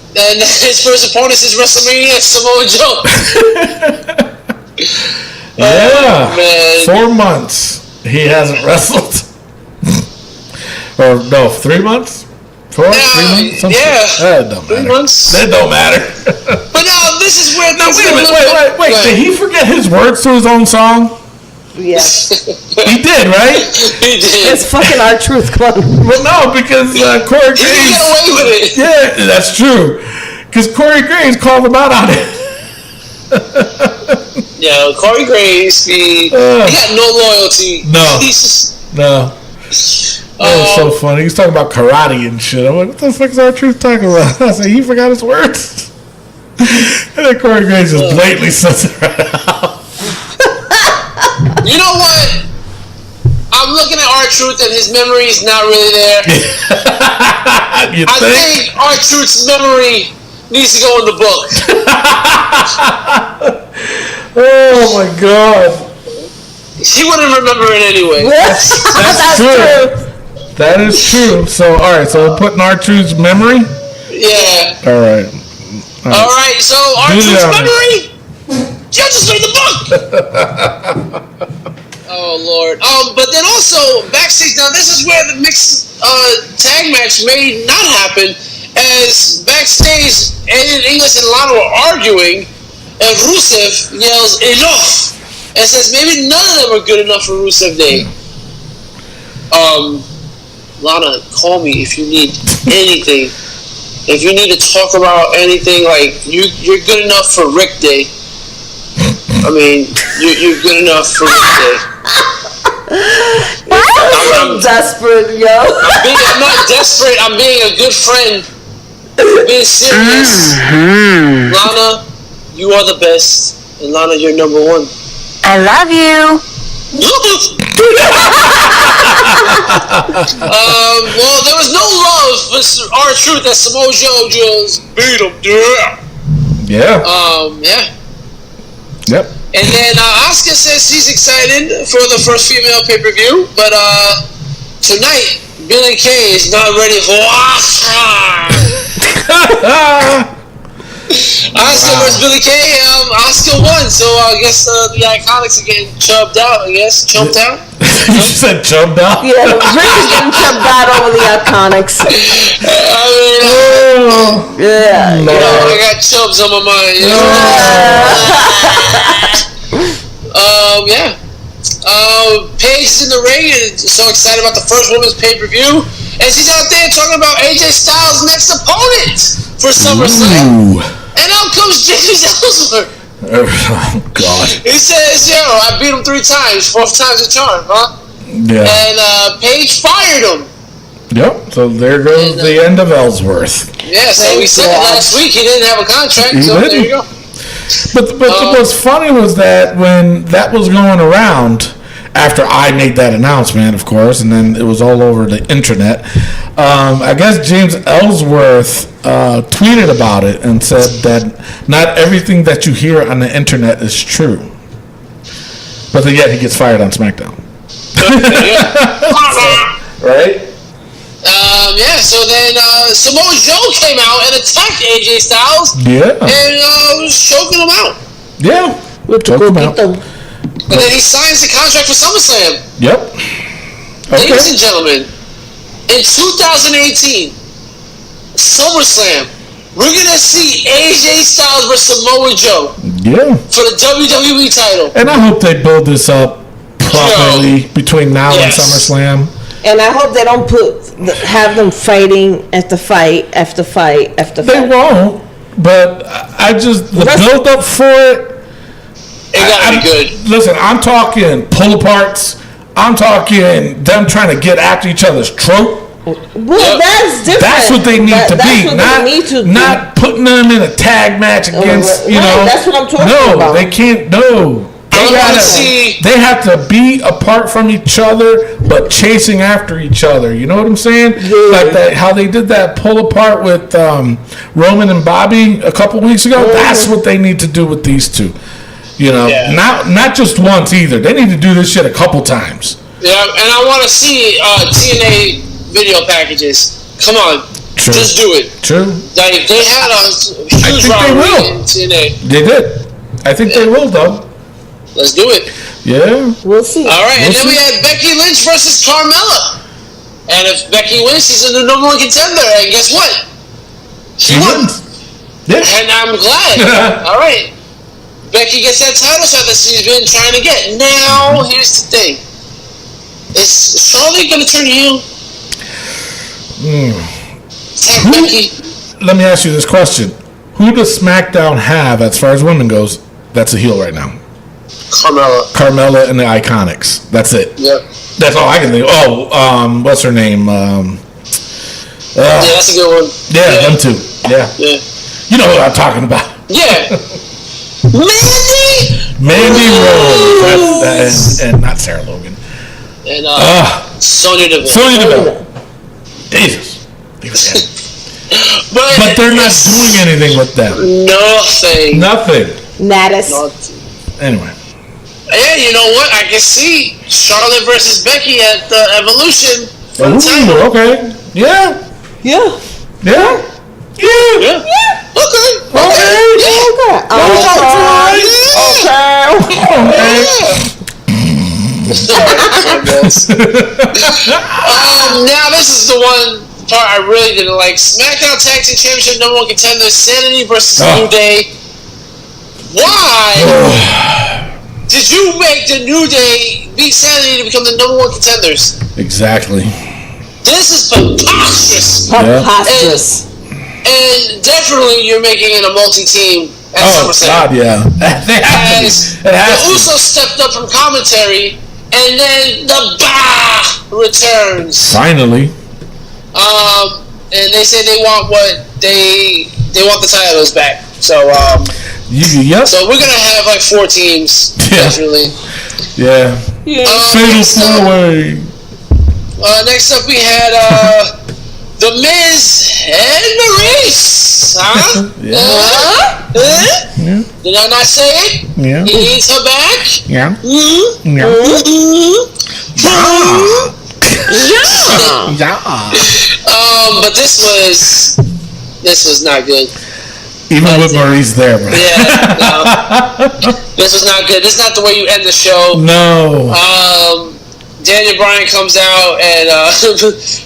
And his first opponent is WrestleMania, Samoa Joe. Yeah. Man. 4 months he hasn't wrestled. Or no, 3 months? 4? 3 months? Something. Yeah. That don't 3 matter. months. That don't matter. But now this is where Now wait a minute, wait. Did he forget his words to his own song? Yeah. He did, right? He did. It's fucking R-Truth. Come on. Well, no, because Corey He Graves. got away with it. Yeah, that's true. Because Corey Graves called him out on it. Yeah, Corey Graves, he got no loyalty. No. He's just, No. That was so funny. He was talking about karate and shit. I'm like, what the fuck is R-Truth talking about? I said, he forgot his words. And then Corey Graves just blatantly says it right out. you know what? I'm looking at R-Truth and his memory is not really there. You I think R-Truth's memory needs to go in the book. Oh my god. He wouldn't remember it anyway. That's true. That is true. So, alright, so we're putting R-Truth's memory? Yeah. Alright. Alright, so R-Truth's memory? Just read the book! Oh, Lord. But then also, backstage, now this is where the mixed tag match may not happen, as backstage, Aiden English and Lana were arguing, and Rusev yells, enough! And says maybe none of them are good enough for Rusev Day. Lana, call me if you need anything. If you need to talk about anything, like, you're good enough for Rick Day. I mean, you're good enough for Rick Day. I'm desperate, yo. I'm not desperate. I'm being a good friend. I'm being serious. Lana, you are the best. And Lana, you're number one. I love you. Well, there was no love for R-Truth that Samoa Joe just beat him. Yeah. Yeah. Yep. And then Asuka says she's excited for the first female pay-per-view, but tonight, Billy Kay is not ready for Oscar versus Billy Kay. Oscar won, so I guess the Iconics are getting chubbed out. I guess chubbed out. You said chubbed out. Yeah, Rick is getting chubbed out over the Iconics. Yeah. You know, I got chubs on my mind. You know? Yeah. Paige's in the ring and so excited about the first women's pay-per-view, and she's out there talking about AJ Styles' next opponent for SummerSlam. And out comes James Ellsworth. Oh God. He says, "Yo, I beat him 3 times. 4th time's a charm, huh?" Yeah. And Paige fired him. Yep. So there goes the end of Ellsworth. Yeah. So we said last week he didn't have a contract. He so didn't. there you go. But what's funny was that when that was going around, after I made that announcement, of course, and then it was all over the internet, I guess James Ellsworth tweeted about it and said that not everything that you hear on the internet is true. But then yet he gets fired on SmackDown. Right? Yeah, so then Samoa Joe came out and attacked AJ Styles. Yeah. And was choking him out. Yeah. Choke him out. And then he signs the contract for SummerSlam. Yep. Ladies and gentlemen, in 2018, SummerSlam, we're going to see AJ Styles versus Samoa Joe. Yeah. For the WWE title. And I hope they build this up properly between now and SummerSlam. And I hope they don't have them fighting after fight after fight after fight. They won't, but I just the build up for it. It gotta be good. Listen, I'm talking pull aparts. I'm talking them trying to get after each other's throat. Well, that's different. That's what they need to be. Not putting them in a tag match against That's what I'm talking about. No, they can't. No. They have to be apart from each other, but chasing after each other. You know what I'm saying? Yeah. Like that, how they did that pull apart with Roman and Bobby a couple weeks ago. Mm-hmm. That's what they need to do with these two. You know, not just once either. They need to do this shit a couple times. Yeah, and I want to see TNA video packages. Come on, True. Just do it. True. Like they had a huge rivalry in TNA. They did. I think they will though. Let's do it. Yeah. We'll see. All right, and then we had Becky Lynch versus Carmella. And if Becky wins, she's the number 1 contender. And guess what? She won. Yeah. And I'm glad. All right. Becky gets that title shot that she's been trying to get. Now, here's the thing. Is Charlotte going to turn heel? Becky. Let me ask you this question. Who does SmackDown have, as far as women goes, that's a heel right now? Carmella and the Iconics. That's it. Yep. That's all I can think. Oh, what's her name? Yeah, that's a good one. Yeah, them two. Yeah. You know what I'm talking about. Yeah. Mandy Rose. And not Sarah Logan. And Sonya Deville. Jesus. But they're not doing anything with them. Nothing. Natus. Anyway. Yeah, you know what? I can see Charlotte versus Becky at the Evolution. Okay. Yeah. Okay. Now this is the one part I really didn't like. SmackDown Tag Team Championship number 1 contender Sanity versus New Day. Why did you make the New Day beat Sanity to become the number 1 contenders? Exactly. This is preposterous. And definitely you're making it a multi-team at SummerSlam. God, yeah. They have to. The Usos stepped up from commentary, and then the returns. Finally. And they say they want they want the titles back. So So we're gonna have like 4 teams, definitely. Yeah. Fatal 4-way. Next up we had The Miz and Maurice. Huh? Did I not say it? Yeah. He needs her back. Yeah. But this was not good. Even with Maurice there, bro. Yeah, no. This was not good. This is not the way you end the show. No. Daniel Bryan comes out and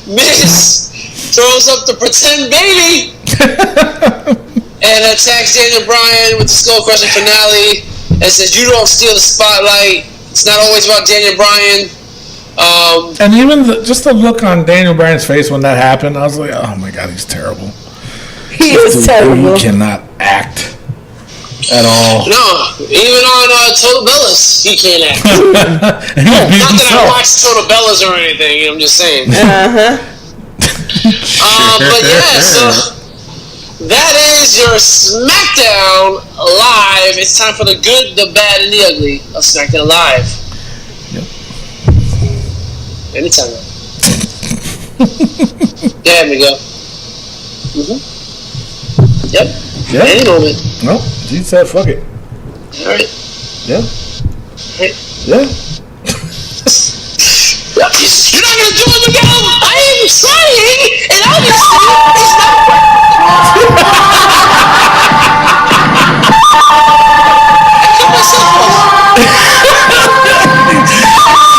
Miz throws up the pretend baby and attacks Daniel Bryan with the skull crushing finale and says, "You don't steal the spotlight. It's not always about Daniel Bryan." And even just the look on Daniel Bryan's face when that happened, I was like, "Oh my god, he's terrible. He is terrible. He cannot act at all." No, even on Total Bellas, he can't act. He was being Not that I himself. watched Total Bellas or anything. I'm just saying. But yeah, so that is your SmackDown Live. It's time for the good, the bad, and the ugly of SmackDown Live. Yep. Anytime. Yeah, Miguel. Yep. Yeah. Any moment. No, he said, "Fuck it." All right. Yeah. Hey. Yeah. You're not gonna do it, Miguel. I am trying, and obviously it's not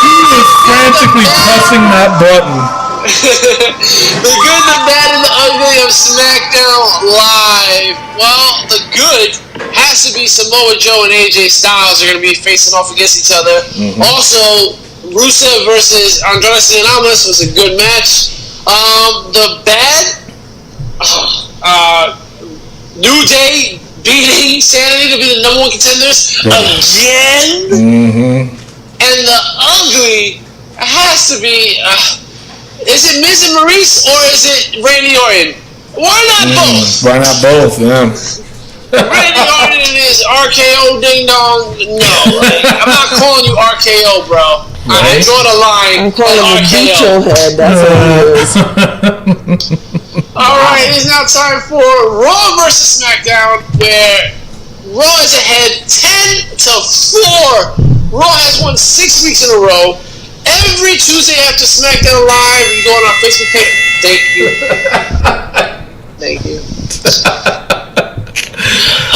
He is frantically pressing that button. The good, the bad, and the ugly of SmackDown Live. Well, the good has to be Samoa Joe and AJ Styles are going to be facing off against each other. Also, Rusev versus Andrade Cien was a good match. The bad, New Day beating Sanity to be the number one contenders again. And the ugly has to be, is it Miz and Maurice or is it Randy Orton? Why not both? Why not both? Yeah. Randy Orton and his RKO ding dong. No, I'm not calling you RKO, bro. I draw the line. I'm calling him RKO. head. That's what it is. All right, it's now time for Raw versus SmackDown, where Raw is ahead 10-4. Raw has won 6 weeks in a row. Every Tuesday after SmackDown Live, you go on our Facebook page. Thank you. Thank you.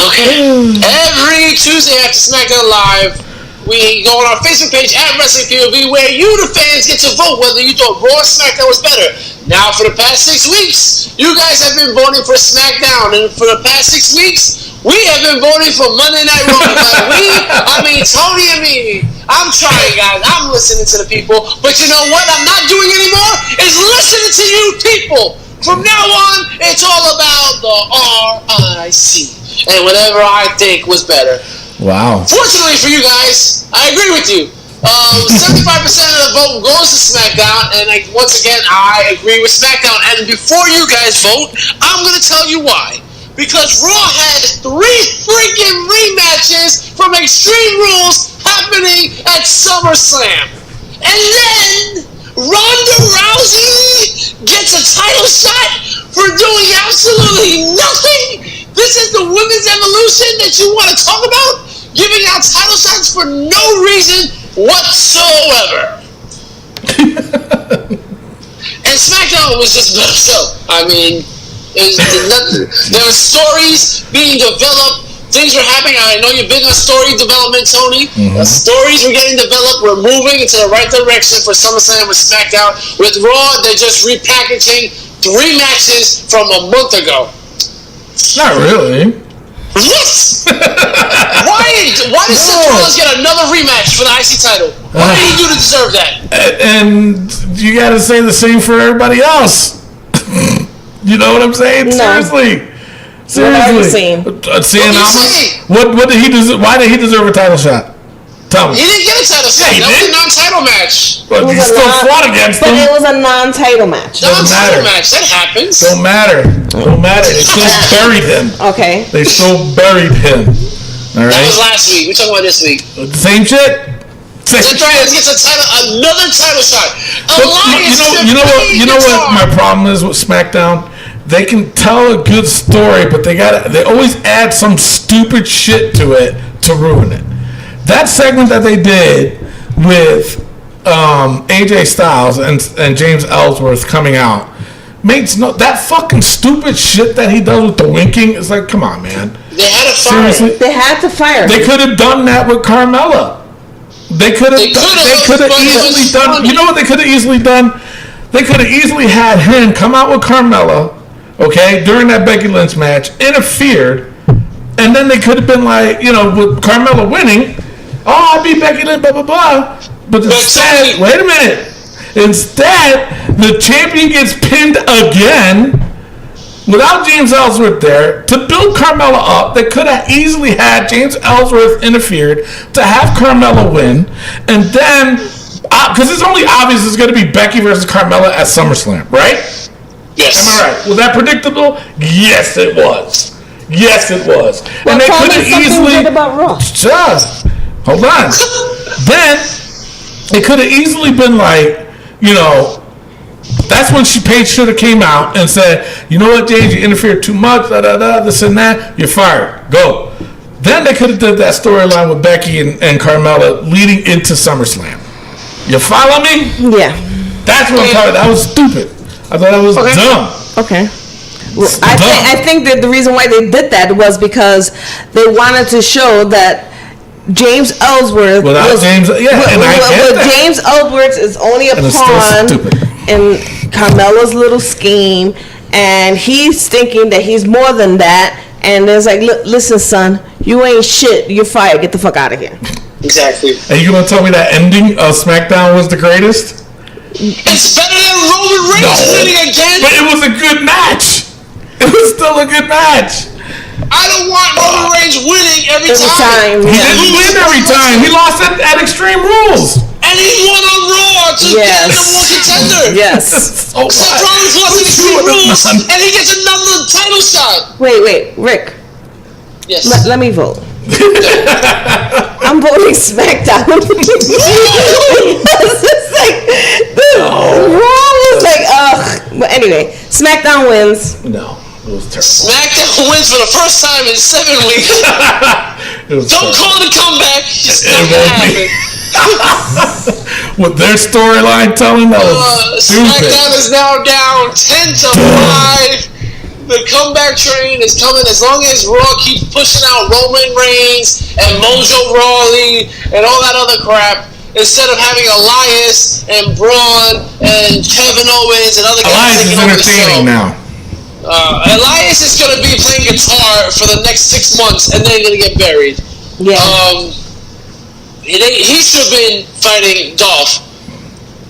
Okay. Every Tuesday after SmackDown Live, we go on our Facebook page at Wrestling POV, where you, the fans, get to vote whether you thought Raw or SmackDown was better. Now, for the past 6 weeks, you guys have been voting for SmackDown, and for the past 6 weeks, we have been voting for Monday Night Raw. I mean Tony and Mimi. I'm trying, guys. I'm listening to the people, but you know what I'm not doing anymore is listening to you people. From now on, it's all about the RIC and whatever I think was better. Wow. Fortunately for you guys, I agree with you. 75% of the vote goes to SmackDown, and once again, I agree with SmackDown. And before you guys vote, I'm going to tell you why. Because Raw had 3 freaking rematches from Extreme Rules happening at SummerSlam. And then Ronda Rousey gets a title shot for doing absolutely nothing. This is the women's evolution that you want to talk about? Giving out title shots for no reason whatsoever. And SmackDown was just a better show. I mean, there were stories being developed. Things were happening. I know you're big on story development, Tony. The stories were getting developed. We're moving into the right direction for SummerSlam with SmackDown. With Raw, they're just repackaging 3 matches from a month ago. Not really. What? Why did Seth Rollins get another rematch for the IC title? What did he do to deserve that? And you got to say the same for everybody else. You know what I'm saying? No. Seriously. What are you saying? What did he deserve? Why did he deserve a title shot? Tell me. He didn't get a title shot. Yeah, he That was did. a non-title match. But he still fought against But him. it was a non-title match. Non-title match. That happens. Don't matter. Don't matter. They still buried him. Okay. They still buried him. All That right. was last week. We're talking about this week. Same shit. Seth Rollins gets another title shot. Elias You know what my problem is with SmackDown? They can tell a good story, but they always add some stupid shit to it to ruin it. That segment that they did with AJ Styles and James Ellsworth coming out makes that fucking stupid shit that he does with the winking. It's like, come on, man. They had to fire. Seriously, They had to fire. they could have done that with Carmella. They could have easily done. You know what they could have easily done? They could have easily had him come out with Carmella, okay, during that Becky Lynch match, interfered, and then they could have been like, you know, with Carmella winning, oh, I beat Becky Lynch, blah blah blah. But instead, wait a minute. Instead, the champion gets pinned again without James Ellsworth there to build Carmella up. They could have easily had James Ellsworth interfered to have Carmella win, and then because it's only obvious it's going to be Becky versus Carmella at SummerSlam, right? Yes. Am I right? Was that predictable? Yes, it was. Yes, it was. Well, and they tell could me have something easily. good about Raw. Just hold on. Then it could have easily been like, you know, that's when Paige should have came out and said, you know what, James, you interfered too much, this and that, you're fired. Go. Then they could have did that storyline with Becky and Carmella leading into SummerSlam. You follow me? Yeah. That's what I'm talking about. That was stupid. I thought that was dumb. Okay. Well, I think that the reason why they did that was because they wanted to show that James Ellsworth James Ellsworth is only a pawn in Carmella's little scheme, and he's thinking that he's more than that. And it's like, listen, son, you ain't shit. You're fired. Get the fuck out of here. Exactly. And you gonna tell me that ending of SmackDown was the greatest? It's better than Roman Reigns winning again. But it was a good match. It was still a good match. I don't want Roman Reigns winning every time. He didn't win every time. He lost at Extreme Rules. And he won on Raw to get the number one contender. Yes. So Seth Rollins lost in Extreme Rules, and he gets another title shot. Wait, Rick. Yes. Let me vote. I'm voting SmackDown. It's like, Raw was like, ugh. But anyway, SmackDown wins. No, it was terrible. SmackDown wins for the first time in 7 weeks. Don't call it a comeback. It's not gonna happen. With their storyline telling, that was stupid. SmackDown is now down 10-5. The comeback train is coming as long as Raw keeps pushing out Roman Reigns and Mojo Rawley and all that other crap, instead of having Elias and Braun and Kevin Owens and other guys. Elias is entertaining now. Elias is going to be playing guitar for the next 6 months and then going to get buried. Yeah. He should have been fighting Dolph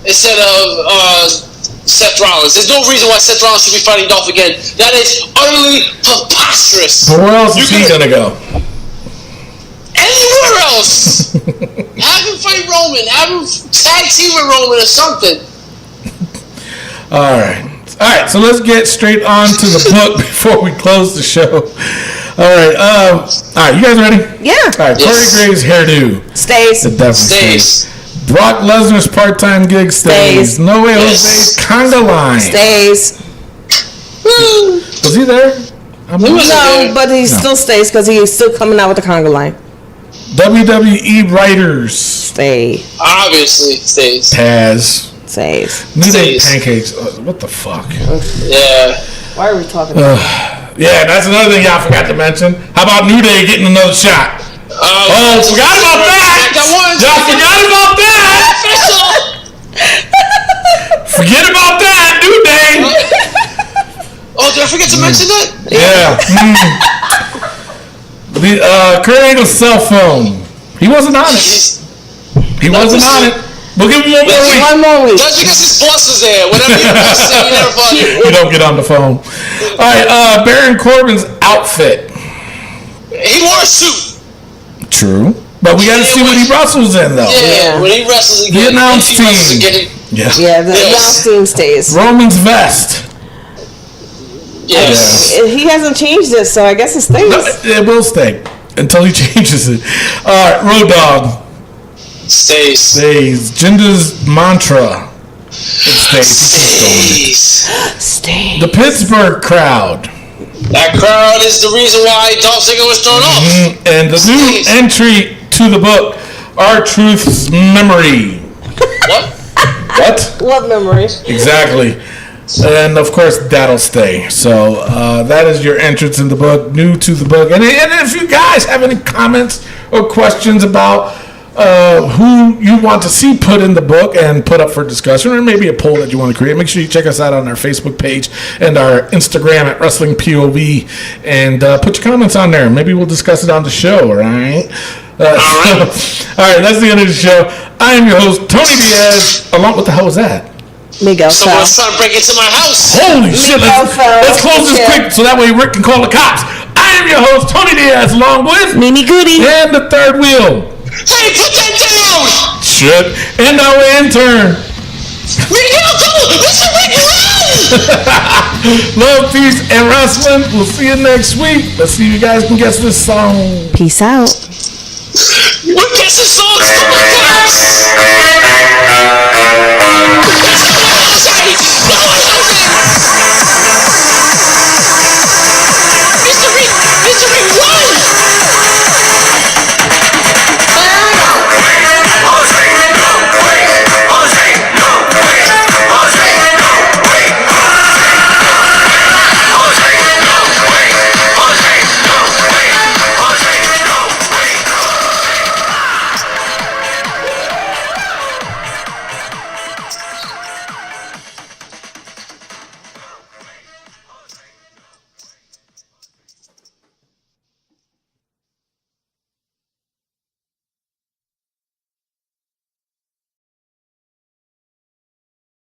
instead of Seth Rollins. There's no reason why Seth Rollins should be fighting Dolph again. That is utterly preposterous. But where else is he gonna go? Anywhere else. Have him fight Roman. Have him tag team with Roman or something. Alright, so let's get straight on to the book before we close the show. Alright, you guys ready? Yeah. Alright, Corey Graves' hairdo. Stays. It definitely stays. Brock Lesnar's part-time gig stays. No Way Jose's conga line. Stays. Was he there? No, but he still stays because he's still coming out with the conga line. WWE writers. Stay. Obviously stays. Taz. Stays. New Day Pancakes. What the fuck? Yeah. Why are we talking about Yeah, that's another thing y'all forgot to mention. How about New Day getting another shot? Forgot about that! Y'all forgot about that! Forget about that, New Day! Did I forget to mention that? Yeah. The Kurt Angle's cell phone. He wasn't on it. He wasn't on it. We'll give him one more week. That's because his boss was there. Whatever your boss said, you never follow you. You don't get on the phone. Alright, Baron Corbin's outfit. He wore a suit. True. But we gotta see what he wrestles in, though. Yeah, when he wrestles again. The announce team. Yeah, the announce team stays. Roman's vest. Yes. He hasn't changed it, so I guess it stays. No, it will stay until he changes it. Road Dogg. Stays. Jinder's mantra. It stays. Stays. The Pittsburgh crowd. That crowd is the reason why Dolph Ziggler was thrown off. And the new entry to the book, R-Truth's Memory. What? What? What memory? Exactly. And of course, that'll stay. So that is your entrance in the book, new to the book. And if you guys have any comments or questions about who you want to see put in the book and put up for discussion, or maybe a poll that you want to create, make sure you check us out on our Facebook page and our Instagram at Wrestling POV, and put your comments on there. Maybe we'll discuss it on the show. All right. All right. That's the end of the show. I am your host, Tony Diaz. Along, what the hell was that? Miguel fell. Someone's trying to break into my house. Holy shit! Let's close this quick so that way Rick can call the cops. I am your host, Tony Diaz, along with Mimi Goody. and the third wheel. Hey, put that down! Shit. And our intern. Miguel, this is Miguel! Love, peace, and wrestling. We'll see you next week. Let's see if you guys can guess this song. Peace out. What guess the song?